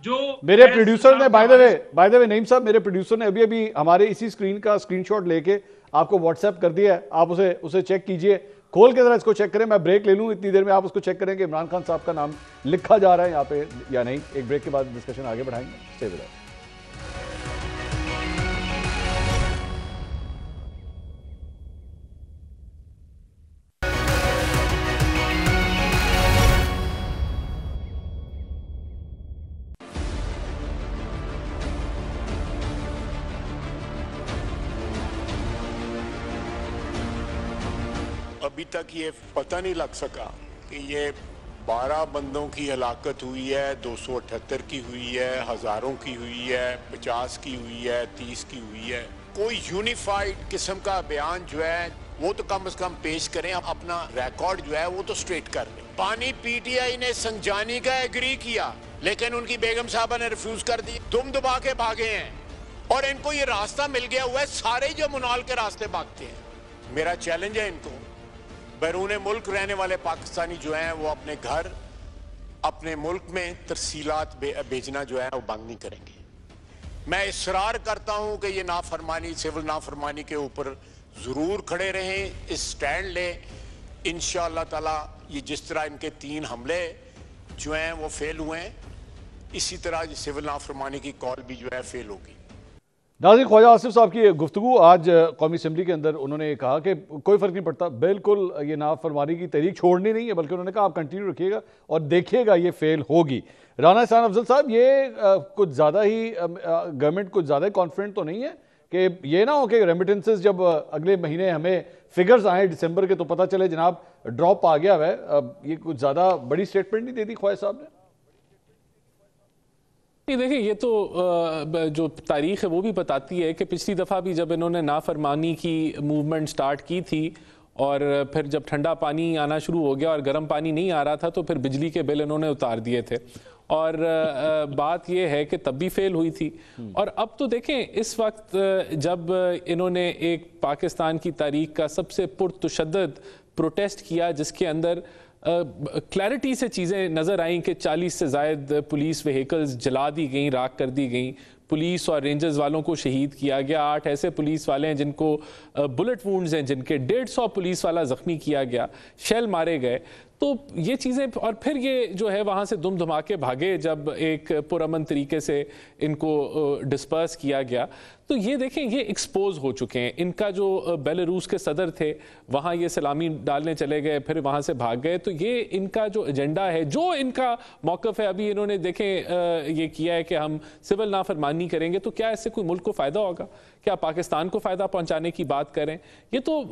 جو میرے پروڈیوسر نے بائی دا وے نعیم صاحب، میرے پروڈیوسر نے ابھی ہمارے اسی اسکرین کا اسکرین شاٹ لے کے آپ کو واٹس ایپ کر دیا ہے. آپ اسے چیک کیجئے، کھول کے ذرا اس کو چیک کریں. میں بریک لے لوں، اتنی دیر میں آپ اس کو چیک کریں کہ عمران خان صاحب کا نام لکھا جا رہا ہے یہاں پہ یا نہیں. ایک بریک کے بعد ڈسکشن آگے بڑھائیں گے. Stay with us. ابھی تک یہ پتہ نہیں لگ سکا کہ یہ 12 بندوں کی ہلاکت ہوئی ہے، 278 کی ہوئی ہے، ہزاروں کی ہوئی ہے، 50 کی ہوئی ہے، 30 کی ہوئی ہے. کوئی یونیفائیڈ قسم کا بیان جو ہے وہ تو کم از کم پیش کریں، اپنا ریکارڈ جو ہے وہ تو سٹریٹ کر لیں. پانی پی ٹی آئی نے سنجانی کا ایگری کیا لیکن ان کی بیگم صاحبہ نے ریفیوز کر دی، دم دبا کے بھاگے ہیں اور ان کو یہ راستہ مل گیا ہوا ہے. سارے جو منال کے راستے بھاگتے ہیں. میرا چیلنج ہے ان کو، بیرون ملک رہنے والے پاکستانی جو ہیں وہ اپنے گھر اپنے ملک میں ترسیلات بھیجنا جو ہے وہ بند نہیں کریں گے. میں اصرار کرتا ہوں کہ یہ نافرمانی، سول نافرمانی کے اوپر ضرور کھڑے رہیں، اس سٹینڈ لیں. انشاءاللہ تعالی یہ جس طرح ان کے 3 حملے جو ہیں وہ فیل ہوئے ہیں، اسی طرح سول نافرمانی کی کال بھی جو ہے فیل ہوگی. ناظرین، خواجہ آصف صاحب کی گفتگو آج قومی اسمبلی کے اندر انہوں نے کہا کہ کوئی فرق نہیں پڑتا، بالکل یہ نافرمانی کی تحریک چھوڑنی نہیں ہے، بلکہ انہوں نے کہا آپ کنٹینیو رکھیے گا اور دیکھیے گا یہ فیل ہوگی. رانا احسان افضل صاحب، یہ کچھ زیادہ ہی گورنمنٹ کچھ زیادہ کانفیڈنٹ تو نہیں ہے کہ یہ نہ ہو کہ ریمیٹنسز جب اگلے مہینے ہمیں فگرز آئیں دسمبر کے تو پتہ چلے جناب ڈراپ آ گیا ہے. یہ کچھ زیادہ بڑی سٹیٹمنٹ نہیں دے دی خواجہ صاحب نے؟ دیکھیں یہ تو جو تاریخ ہے وہ بھی بتاتی ہے کہ پچھلی دفعہ بھی جب انہوں نے نافرمانی کی موومنٹ سٹارٹ کی تھی اور پھر جب ٹھنڈا پانی آنا شروع ہو گیا اور گرم پانی نہیں آ رہا تھا تو پھر بجلی کے بل انہوں نے اتار دیے تھے، اور بات یہ ہے کہ تب بھی فیل ہوئی تھی۔ اور اب تو دیکھیں اس وقت جب انہوں نے ایک پاکستان کی تاریخ کا سب سے پرتشدد پروٹیسٹ کیا جس کے اندر کلیئرٹی سے چیزیں نظر آئیں کہ 40 سے زائد پولیس وہیکلز جلا دی گئیں، راکھ کر دی گئیں، پولیس اور رینجرز والوں کو شہید کیا گیا، 8 ایسے پولیس والے ہیں جن کو بلٹ وونڈز ہیں، جن کے 150 پولیس والا زخمی کیا گیا، شیل مارے گئے، تو یہ چیزیں، اور پھر یہ جو ہے وہاں سے دم دھماکے بھاگے جب ایک پرامن طریقے سے ان کو ڈسپرس کیا گیا۔ تو یہ دیکھیں یہ ایکسپوز ہو چکے ہیں، ان کا جو بیلاروس کے صدر تھے وہاں یہ سلامی ڈالنے چلے گئے، پھر وہاں سے بھاگ گئے، تو یہ ان کا جو ایجنڈا ہے، جو ان کا موقف ہے، ابھی انہوں نے دیکھیں یہ کیا ہے کہ ہم سول نافرمانی کریں گے، تو کیا اس سے کوئی ملک کو فائدہ ہوگا؟ کیا پاکستان کو فائدہ پہنچانے کی بات کریں؟ یہ تو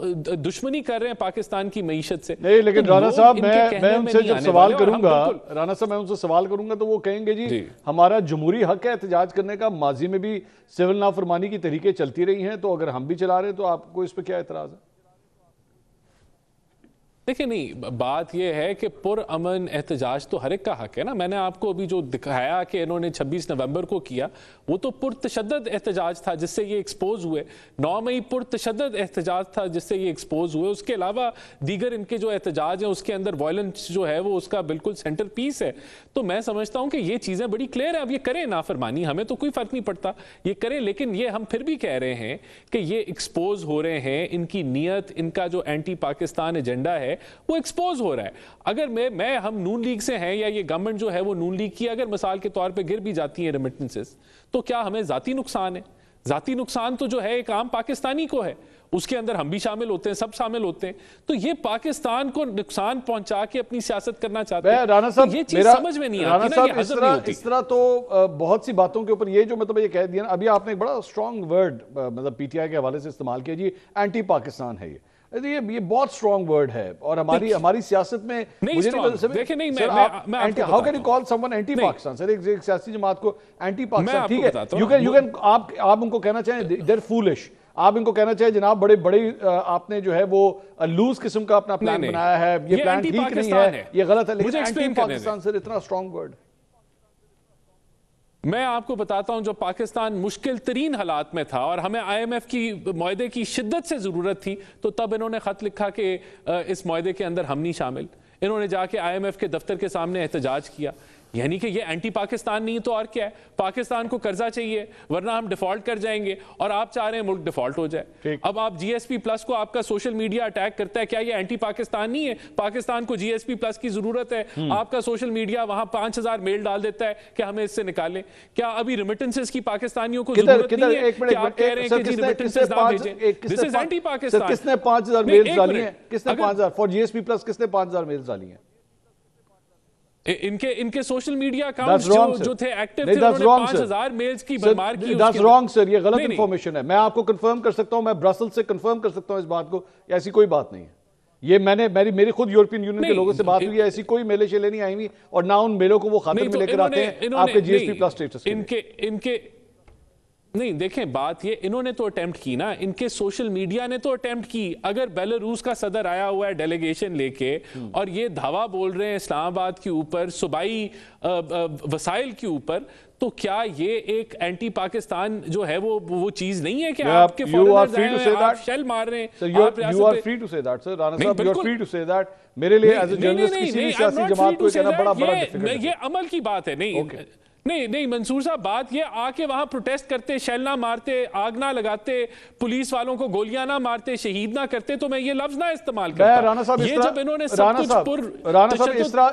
دشمنی کر رہے ہیں پاکستان کی معیشت سے۔ نہیں لیکن رانا صاحب میں ان سے جب سوال کروں گا، رانا صاحب میں ان سے سوال کروں گا تو وہ کہیں گے جی ہمارا جمہوری حق ہے احتجاج کرنے کا، ماضی میں بھی سول نافرمانی کی تحریکیں چلتی رہی ہیں، تو اگر ہم بھی چلا رہے ہیں تو آپ کو اس پہ کیا اعتراض ہے؟ دیکھیں نہیں، بات یہ ہے کہ پرامن احتجاج تو ہر ایک کا حق ہے نا۔ میں نے آپ کو ابھی جو دکھایا کہ انہوں نے 26 نومبر کو کیا وہ تو پرتشدد احتجاج تھا جس سے یہ ایکسپوز ہوئے، 9 مئی پرتشدد احتجاج تھا جس سے یہ ایکسپوز ہوئے، اس کے علاوہ دیگر ان کے جو احتجاج ہیں اس کے اندر وائلنس جو ہے وہ اس کا بالکل سینٹر پیس ہے۔ تو میں سمجھتا ہوں کہ یہ چیزیں بڑی کلیئر ہیں، اب یہ کریں نافرمانی، ہمیں تو کوئی فرق نہیں پڑتا، یہ کریں، لیکن یہ ہم پھر بھی کہہ رہے ہیں کہ یہ ایکسپوز ہو رہے ہیں، ان کی نیت، ان کا جو اینٹی پاکستان ایجنڈا ہے وہ ایکسپوز ہو رہا ہے۔ اگر ہم نون لیگ سے ہیں یا یہ گورنمنٹ جو ہے وہ نون لیگ کی اگر مثال کے طور پہ گر بھی جاتی ہیں ریمیٹنسز، تو کیا ہمیں ذاتی نقصان ہے؟ ذاتی نقصان تو جو ہے ایک عام پاکستانی کو ہے، اس کے اندر ہم بھی شامل ہوتے ہیں، سب شامل ہوتے ہیں، تو یہ پاکستان کو نقصان پہنچا کے اپنی سیاست کرنا چاہتے ہیں۔ رانا صاحب یہ چیز سمجھ میں نہیں آتی نا، یہ حضر نہیں ہوتی۔ اس طرح تو بہت سی باتوں کے اوپر یہ جو مطلب یہ کہہ دیا نا، ابھی آپ نے ایک بڑا اسٹرانگ ورڈ مطلب پی ٹی آئی کے حوالے سے استعمال کیا جی، اینٹی پاکستان ہے، یہ بہت اسٹرانگ ورڈ ہے، اور ہماری سیاست میں how can you call someone anti Pakistan? Sir ایک سیاسی جماعت کو اینٹی پاکستان، ٹھیک ہے، آپ ان کو کہنا چاہیں دیر فولش، آپ ان کو کہنا چاہیں جناب بڑے آپ نے جو ہے وہ لوز قسم کا اپنا پلان بنایا ہے، یہ پلان ٹھیک نہیں ہے، یہ غلط ہے، لیکن اینٹی پاکستان سر اتنا اسٹرانگ ورڈ۔ میں آپ کو بتاتا ہوں، جو پاکستان مشکل ترین حالات میں تھا اور ہمیں آئی ایم ایف کی معاہدے کی شدت سے ضرورت تھی، تو تب انہوں نے خط لکھا کہ اس معاہدے کے اندر ہم نہیں شامل، انہوں نے جا کے آئی ایم ایف کے دفتر کے سامنے احتجاج کیا، یعنی کہ یہ اینٹی پاکستان نہیں تو اور کیا ہے؟ پاکستان کو قرضہ چاہیے ورنہ ہم ڈیفالٹ کر جائیں گے، اور آپ چاہ رہے ہیں ملک ڈیفالٹ ہو جائے۔ اب آپ جی ایس پی پلس کو آپ کا سوشل میڈیا اٹیک کرتا ہے، کیا یہ اینٹی پاکستان نہیں ہے؟ پاکستان کو جی ایس پی پلس کی ضرورت ہے، آپ کا سوشل میڈیا وہاں 5000 میل ڈال دیتا ہے کہ ہمیں اس سے نکالیں۔ کیا ابھی ریمیٹنسز کی پاکستانیوں کو ضرورت نہیں ہے کہ آپ کہہ رہے ہیں کہ جی ریمیٹنسز نہ بھیجیں؟ This is anti Pakistan. کس نے 5000 میلز ڈالی ہیں؟ کس نے 5000 for G S P plus کس نے 5000 میلز ڈالی ہیں؟ ان کے سوشل میڈیا اکاؤنٹس جو تھے ایکٹیو تھے، انہوں نے 5000 میلز کی برمار کی۔ That's wrong sir، یہ غلط انفارمیشن ہے، میں آپ کو کنفرم کر سکتا ہوں، میں برسل سے کنفرم کر سکتا ہوں اس بات کو، ایسی کوئی بات نہیں ہے۔ یہ میری خود یورپین یونین کے لوگوں سے بات ہوئی ہے، ایسی کوئی میلیں شیلیں نہیں آئی ہوئی، اور نہ ان میلوں کو وہ خاطر میں لے کر آتے ہیں آپ کے جی ایس پی پلس اسٹیٹس کے۔ نہیں دیکھیں، بات یہ انہوں نے تو اٹیمپٹ کی نا، ان کے سوشل میڈیا نے تو اٹیمپٹ کی۔ اگر بیلاروس کا صدر آیا ہوا ہے ڈیلیگیشن لے کے اور یہ دھاوا بول رہے ہیں اسلام آباد کے اوپر، صوبائی وسائل کے اوپر، تو کیا یہ ایک اینٹی پاکستان جو ہے وہ چیز نہیں ہے کہ آپ کے فورنرز آئے ہیں، آپ شیل مار رہے ہیں؟ You are free to say that sir، Rana صاحب you are free to say that۔ میرے لیے ایز اے جرنلسٹ کسی بھی سیاسی جماعت کو کہنا بڑا ڈیفیکلٹ ہے۔ یہ عمل کی بات ہے، نہیں منصور صاحب، بات یہ آ کے وہاں پروٹیسٹ کرتے، شیل نہ مارتے، آگ نہ لگاتے، پولیس والوں کو گولیاں نہ مارتے، شہید نہ کرتے، تو میں یہ لفظ نہ استعمال کرتا۔ رانا صاحب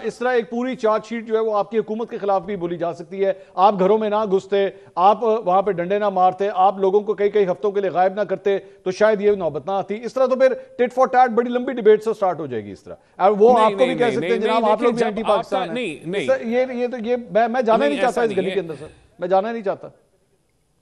اس طرح ایک پوری چارج شیٹ جو ہے وہ آپ کی حکومت کے خلاف بھی بولی جا سکتی ہے۔ آپ گھروں میں نہ گھستے، آپ وہاں پہ ڈنڈے نہ مارتے، آپ لوگوں کو کئی ہفتوں کے لیے غائب نہ کرتے، تو شاید یہ نوبت نہ آتی۔ اس طرح تو پھر ٹٹ فار ٹیٹ بڑی لمبی ڈیبیٹ سے سٹارٹ ہو جائے گی۔ اس طرح وہ آپ کو بھی کہہ سکتے ہیں جناب آپ لوگ بھی اینٹی پاکستان ہیں۔ میں جانا نہیں چاہتا اس گلی کے اندر سر، میں جانا نہیں چاہتا۔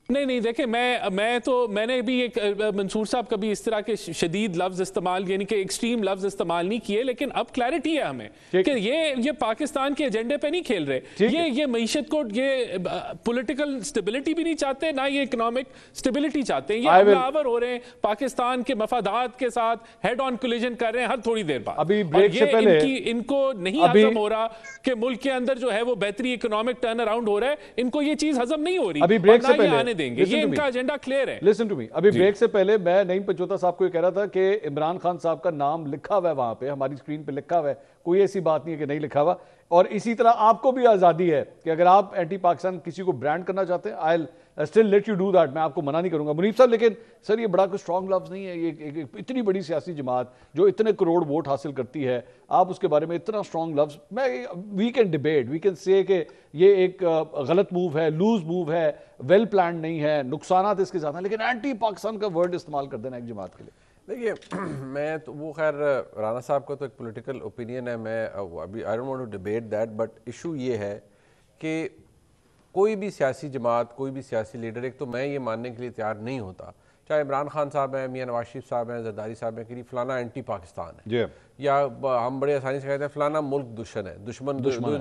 نہیں دیکھیں میں نے بھی ایک منصور صاحب کبھی اس طرح کے شدید لفظ استعمال یعنی کہ ایکسٹریم لفظ استعمال نہیں کیے، لیکن اب کلیئرٹی ہے ہمیں کہ یہ پاکستان کے ایجنڈے پہ نہیں کھیل رہے، یہ معیشت کو یہ پولیٹیکل سٹیبلٹی بھی نہیں چاہتے، نہ یہ اکنامک سٹیبلٹی چاہتے ہیں، یہ حملہ آور ہو رہے ہیں پاکستان کے مفادات کے ساتھ، ہیڈ آن کولیجن کر رہے ہیں ہر تھوڑی دیر بعد. ابھی بریک سے پہلے ان کو نہیں ہضم ہو رہا کہ ملک کے اندر جو ہے وہ بہتری اکنامک ٹرن اراؤنڈ ہو رہا ہے، ان کو یہ چیز ہضم نہیں ہو رہی، ابھی بریک سے پہلے دیں گے، یہ ان کا ایجنڈا کلیئر ہے. لسن ٹو می، ابھی بریک سے پہلے میں نعیم پنجوتا صاحب کو یہ کہہ رہا تھا کہ عمران خان صاحب کا نام لکھا ہوا ہے وہاں پہ، ہماری اسکرین پہ لکھا ہوا ہے، کوئی ایسی بات نہیں ہے کہ نہیں لکھا ہوا. اور اسی طرح آپ کو بھی آزادی ہے کہ اگر آپ اینٹی پاکستان کسی کو برانڈ کرنا چاہتے ہیں، I'll still let you do that، میں آپ کو منع نہیں کروں گا. منیف صاحب لیکن سر یہ بڑا کوئی اسٹرانگ لفظ نہیں ہے، یہ اتنی بڑی سیاسی جماعت جو اتنے کروڑ ووٹ حاصل کرتی ہے، آپ اس کے بارے میں اتنا اسٹرانگ لفظ، we can debate, we can say کہ یہ ایک غلط موو ہے، لوز موو ہے، ویل پلانڈ نہیں ہے، نقصانات اس کے ساتھ ہیں، لیکن اینٹی پاکستان کا ورڈ استعمال کر دینا ایک جماعت کے لیے. دیکھیے میں تو وہ خیر رانا صاحب کا تو ایک پولیٹیکل اوپینین ہے، میں ابھی I don't want to debate that, but issue یہ ہے کہ کوئی بھی سیاسی جماعت، کوئی بھی سیاسی لیڈر، ایک تو میں یہ ماننے کے لیے تیار نہیں ہوتا، چاہے عمران خان صاحب ہیں، میاں نواز شریف صاحب ہیں، زرداری صاحب ہیں، کہ فلانا اینٹی پاکستان ہے، یا ہم بڑے آسانی سے کہتے ہیں فلانا ملک دشمن ہے،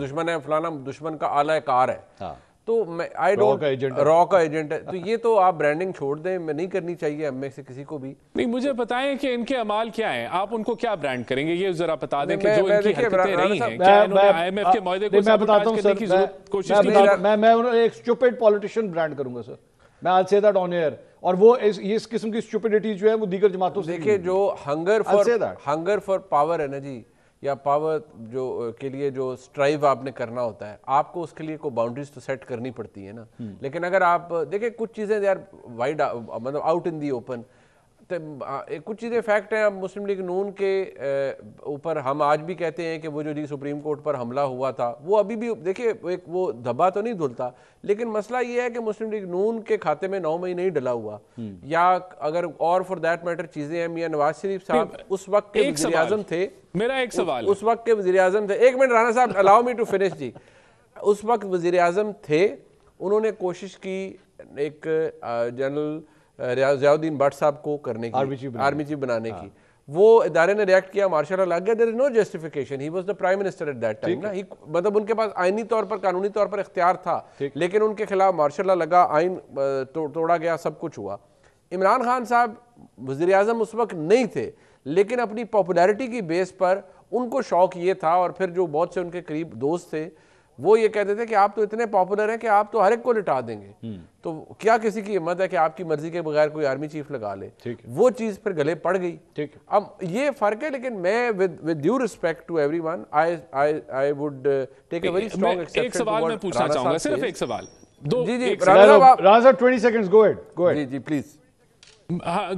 دشمن ہے، فلانا دشمن کا اعلی کار ہے، تو میں آئی ڈونٹ را کا ایجنٹ ہے، تو یہ تو آپ برانڈنگ چھوڑ دیں، میں نہیں کرنی چاہیے ہم میں سے کسی کو بھی. نہیں مجھے بتائیں کہ ان کے اعمال کیا ہیں، آپ ان کو کیا برانڈ کریں گے، یہ ذرا بتا دیں کہ جو ان کی حرکتیں رہی ہیں، کیا انہوں نے آئی ایم ایف کے معاہدے کو سابوٹاج کرنے کی کوشش کی؟ میں انہیں ایک اسٹوپڈ پولیٹیشین برانڈ کروں گا سر، میں I'll say that on air. اور وہ اس قسم کی اسٹوپڈیٹی جو ہے وہ دیگر جماعتوں سے دیکھیں جو ہنگر فار پاور ہے نا جی، یا پاور جو کے لیے جو سٹرائیو آپ نے کرنا ہوتا ہے، آپ کو اس کے لیے کوئی باؤنڈریز تو سیٹ کرنی پڑتی ہے نا. لیکن اگر آپ دیکھیں کچھ چیزیں دے آر وائڈ مطلب آؤٹ ان دی اوپن، کچھ چیزیں فیکٹ ہیں. اب مسلم لیگ نون کے اوپر ہم آج بھی کہتے ہیں کہ وہ جو جی سپریم کورٹ پر حملہ ہوا تھا وہ ابھی بھی دیکھیں ایک وہ دھبا تو نہیں دھلتا، لیکن مسئلہ یہ ہے کہ مسلم لیگ نون کے کھاتے میں 9 مئی نہیں ڈلا ہوا، یا اگر اور فار دیٹ میٹر چیزیں ہیں. میاں نواز شریف صاحب اس وقت کے وزیر اعظم تھے، میرا ایک سوال اس وقت کے وزیر اعظم تھے، ایک منٹ رانا صاحب الاؤ می ٹو فنش جی، اس وقت وزیر اعظم تھے، انہوں نے کوشش کی ایک جنرل ضیاء الدین بٹ صاحب کو کرنے کی، آرمی چیف بنانے کی، وہ ادارے نے ریاکٹ کیا، مارشل لا لگ گیا. there is no justification, he was the prime minister at that time نا، مطلب ان کے پاس آئینی طور پر قانونی طور پر اختیار تھا، لیکن ان کے خلاف مارشل لا لگا، آئین توڑا گیا، سب کچھ ہوا. عمران خان صاحب وزیر اعظم اس وقت نہیں تھے، لیکن اپنی پاپولیرٹی کی بیس پر ان کو شوق یہ تھا، اور پھر جو بہت سے ان کے قریب دوست تھے وہ یہ کہتے تھے کہ آپ تو اتنے پاپولر ہیں کہ آپ تو ہر ایک کو لٹا دیں گے، تو کیا کسی کی ہمت ہے کہ آپ کی مرضی کے بغیر کوئی آرمی چیف لگا لے. وہ چیز پھر گلے پڑ گئی. اب یہ فرق ہے، لیکن میں with due respect to everyone I would take a very strong exception. ایک سوال میں پوچھنا چاہوں گا، صرف ایک سوال. جی رانا صاحب 20 seconds go ahead. جی پلیز.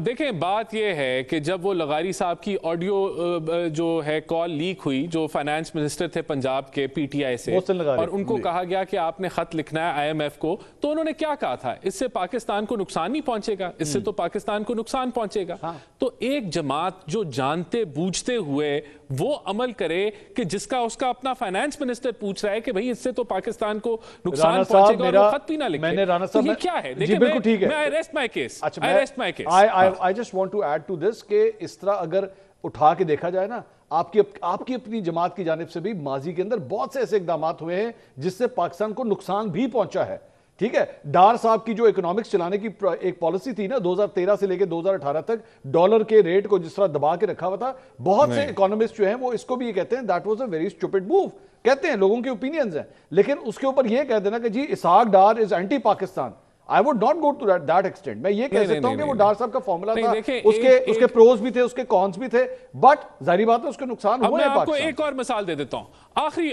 دیکھیں بات یہ ہے کہ جب وہ لغاری صاحب کی آڈیو جو ہے کال لیک ہوئی، جو فائنانس منسٹر تھے پنجاب کے پی ٹی آئی سے، اور ان کو کہا گیا کہ آپ نے خط لکھنا ہے آئی ایم ایف کو، تو انہوں نے کیا کہا تھا، اس سے پاکستان کو نقصان نہیں پہنچے گا، اس سے تو پاکستان کو نقصان پہنچے گا. تو ایک جماعت جو جانتے بوجھتے ہوئے وہ عمل کرے کہ جس کا اس کا اپنا فائنانس منسٹر پوچھ رہا ہے کہ بھئی اس سے تو پاکستان کو نقصان پہنچے گا، اور وہ خط بھی نہ لکھے، تو یہ کیا ہے؟ دیکھیں میں I rest my case. I just want to add to this کہ اس طرح اگر اٹھا کے دیکھا جائے نا، آپ کی اپنی جماعت کی جانب سے بھی ماضی کے اندر بہت سے ایسے اقدامات ہوئے ہیں جس سے پاکستان کو نقصان بھی پہنچا ہے. ٹھیک ہے، ڈار صاحب کی جو اکنامکس چلانے کی ایک پالیسی تھی نا 2013 سے لے کے 2018 تک، ڈالر کے ریٹ کو جس طرح دبا کے رکھا ہوا تھا، بہت سے اکانومسٹ جو ہیں وہ اس کو بھی یہ کہتے ہیں that was a very stupid move, کہتے ہیں، لوگوں کے اوپینینز ہیں. لیکن اس کے اوپر یہ کہہ دینا کہ جی Ishaq Dar is anti Pakistan, I would not go to that extent. میں یہ کہہ سکتا ہوں کہ وہ ڈار صاحب کا فارمولا تھا، اس کے پروز بھی تھے، اس کے کونز بھی تھے، بٹ ظاہری بات ہے اس کے نقصان ہوئے ہیں. میں آپ کو ایک اور مثال دے دیتا ہوں،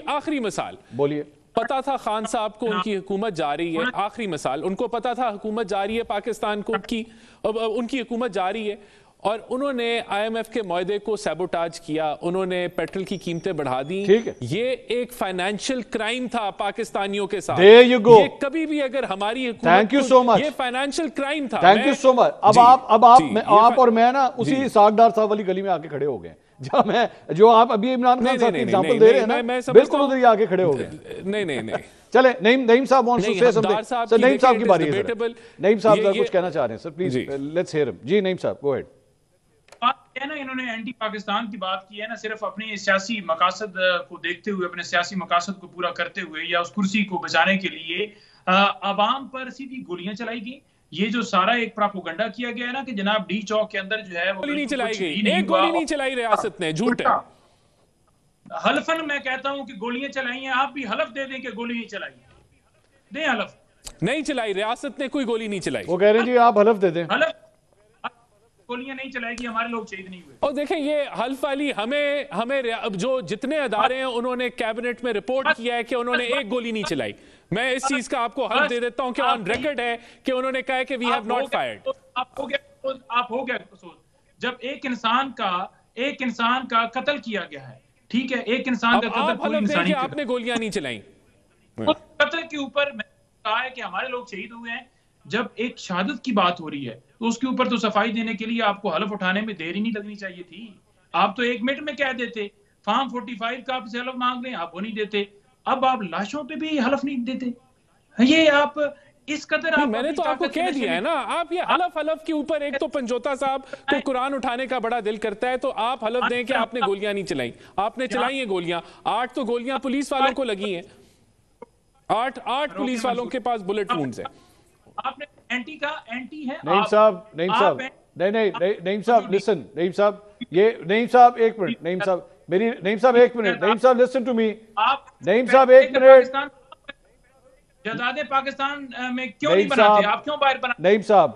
آخری مثال. بولیے. پتا تھا خان صاحب کو ان کی حکومت جا رہی ہے، آخری مثال، ان کو پتا تھا حکومت جا رہی ہے پاکستان کو، ان کی حکومت جا رہی ہے، اور انہوں نے آئی ایم ایف کے معاہدے کو سیبوٹاج کیا، انہوں نے پیٹرول کی قیمتیں بڑھا دیں. یہ ایک فائنینشیل کرائم تھا پاکستانیوں کے ساتھ. یہ کبھی بھی اگر ہماری حکومت، یہ فائنینشیل کرائم تھا. تھینک یو سو مچ. اب آپ اور میں نا اسی اسحاق ڈار صاحب والی گلی میں آ کے کھڑے ہو گئے. جہاں میں جو آپ ابھی عمران خان صاحب کی ایگزامپل دے رہے ہیں نا بالکل ادھر ہی آگے کھڑے ہو گئے. نہیں چلے نعیم صاحب وانٹس ٹو سے سم تھنگ. سر نعیم صاحب کی باری ہے. نعیم صاحب ذرا کچھ کہنا چاہ رہے ہیں سر, پلیز لیٹس ہیئر ہم. جی نعیم صاحب گو ہیڈ. انہوں نے اینٹی پاکستان کی بات کی ہے نا, صرف اپنے سیاسی مقاصد کو دیکھتے ہوئے, اپنے سیاسی مقاصد کو پورا کرتے ہوئے یا اس کرسی کو بچانے کے لیے عوام پر سیدھی گولیاں چلائی گئی. یہ جو سارا ایک پراپوگنڈا کیا گیا ہے نا کہ جناب ڈی چوک کے اندر جو ہے وہ گولی نہیں چلائی گئی, ایک گولی نہیں چلائی ریاست نے, جھوٹ ہے. حلفن میں کہتا ہوں کہ گولیاں چلائی ہیں, آپ بھی حلف دے دیں کہ گولی نہیں چلائی, دیں حلف. نہیں چلائی, ریاست نے کوئی گولی نہیں چلائی. وہ کہہ رہے ہیں جی آپ حلف دے دیں. حلف گولیاں نہیں چلائے گی, ہمارے لوگ شہید نہیں ہوئے. اور دیکھیں یہ حلف والی ہمیں جو جتنے ادارے ہیں انہوں نے کیبنٹ میں رپورٹ کیا ہے کہ انہوں نے ایک گولی نہیں چلائی. میں اس چیز کا آپ کو حلف دے دیتا ہوں کہ آن ریکارڈ ہے کہ انہوں نے کہا ہے کہ وی ہیو ناٹ فائرڈ. آپ ہو گیا جب ایک انسان کا قتل کیا گیا ہے, ٹھیک ہے, ایک انسان کا قتل آپ حلف دیں کہ آپ نے گولیاں نہیں چلائیں. قتل کے اوپر میں نے کہا ہے کہ ہمارے لوگ شہید ہوئے ہیں. جب ایک شہادت کی بات ہو رہی ہے تو اس کے اوپر تو صفائی دینے کے لیے آپ کو حلف اٹھانے میں دیر ہی نہیں لگنی چاہیے تھی. آپ تو 1 منٹ میں کہہ دیتے, فارم 45 کا آپ سے حلف مانگ لیں, آپ وہ نہیں دیتے. اب آپ لاشوں پہ بھی حلف نہیں دیتے. یہ آپ اس قدر میں نے تو آپ کو کہہ دیا ہے نا, آپ یہ حلف کے اوپر ایک تو پنجوتا صاحب کو قرآن اٹھانے کا بڑا دل کرتا ہے, تو آپ حلف دیں کہ آپ نے گولیاں نہیں چلائیں. آپ نے چلائی ہیں گولیاں, 8 تو گولیاں پولیس والوں کو لگی ہیں, 8 پولیس والوں کے پاس بلٹ وونڈز ہیں. آپ نے اینٹی ہے. نعیم صاحب نعیم صاحب لسن, نعیم صاحب یہ نعیم صاحب ایک منٹ, نعیم صاحب ایک منٹ, نعیم صاحب لسن ٹو می, نعیم صاحب ایک منٹ. جزادے پاکستان میں کیوں نہیں بناتے, آپ کیوں باہر بناتے؟ نعیم صاحب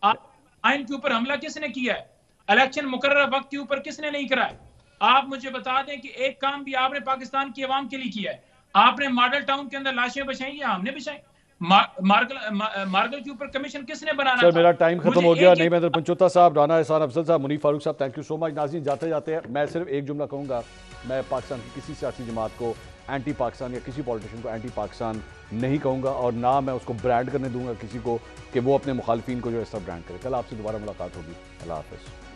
آئین کے اوپر حملہ کس نے کیا ہے؟ الیکشن مقررہ وقت کے اوپر کس نے نہیں کرا ہے؟ آپ مجھے بتا دیں کہ ایک کام بھی آپ نے پاکستان کی عوام کے لیے کیا ہے. آپ نے ماڈل ٹاؤن کے اندر لاشیں بچائیں یا ہم نے بچائیں؟ مارگل کے اوپر کمیشن کس نے بنانا سر میرا ٹائم ختم ہو گیا. نہیں مہندر پنچوتا صاحب, رانا احسان افضل صاحب, منیف فاروق صاحب, تھینک یو سو مچ. ناظرین جاتے جاتے ہیں میں صرف ایک جملہ کہوں گا, میں پاکستان کی کسی سیاسی جماعت کو اینٹی پاکستان یا کسی پولیٹیشین کو اینٹی پاکستان نہیں کہوں گا, اور نہ میں اس کو برانڈ کرنے دوں گا کسی کو کہ وہ اپنے مخالفین کو جو اس طرح برانڈ کرے. کل آپ سے دوبارہ ملاقات ہوگی. اللہ حافظ.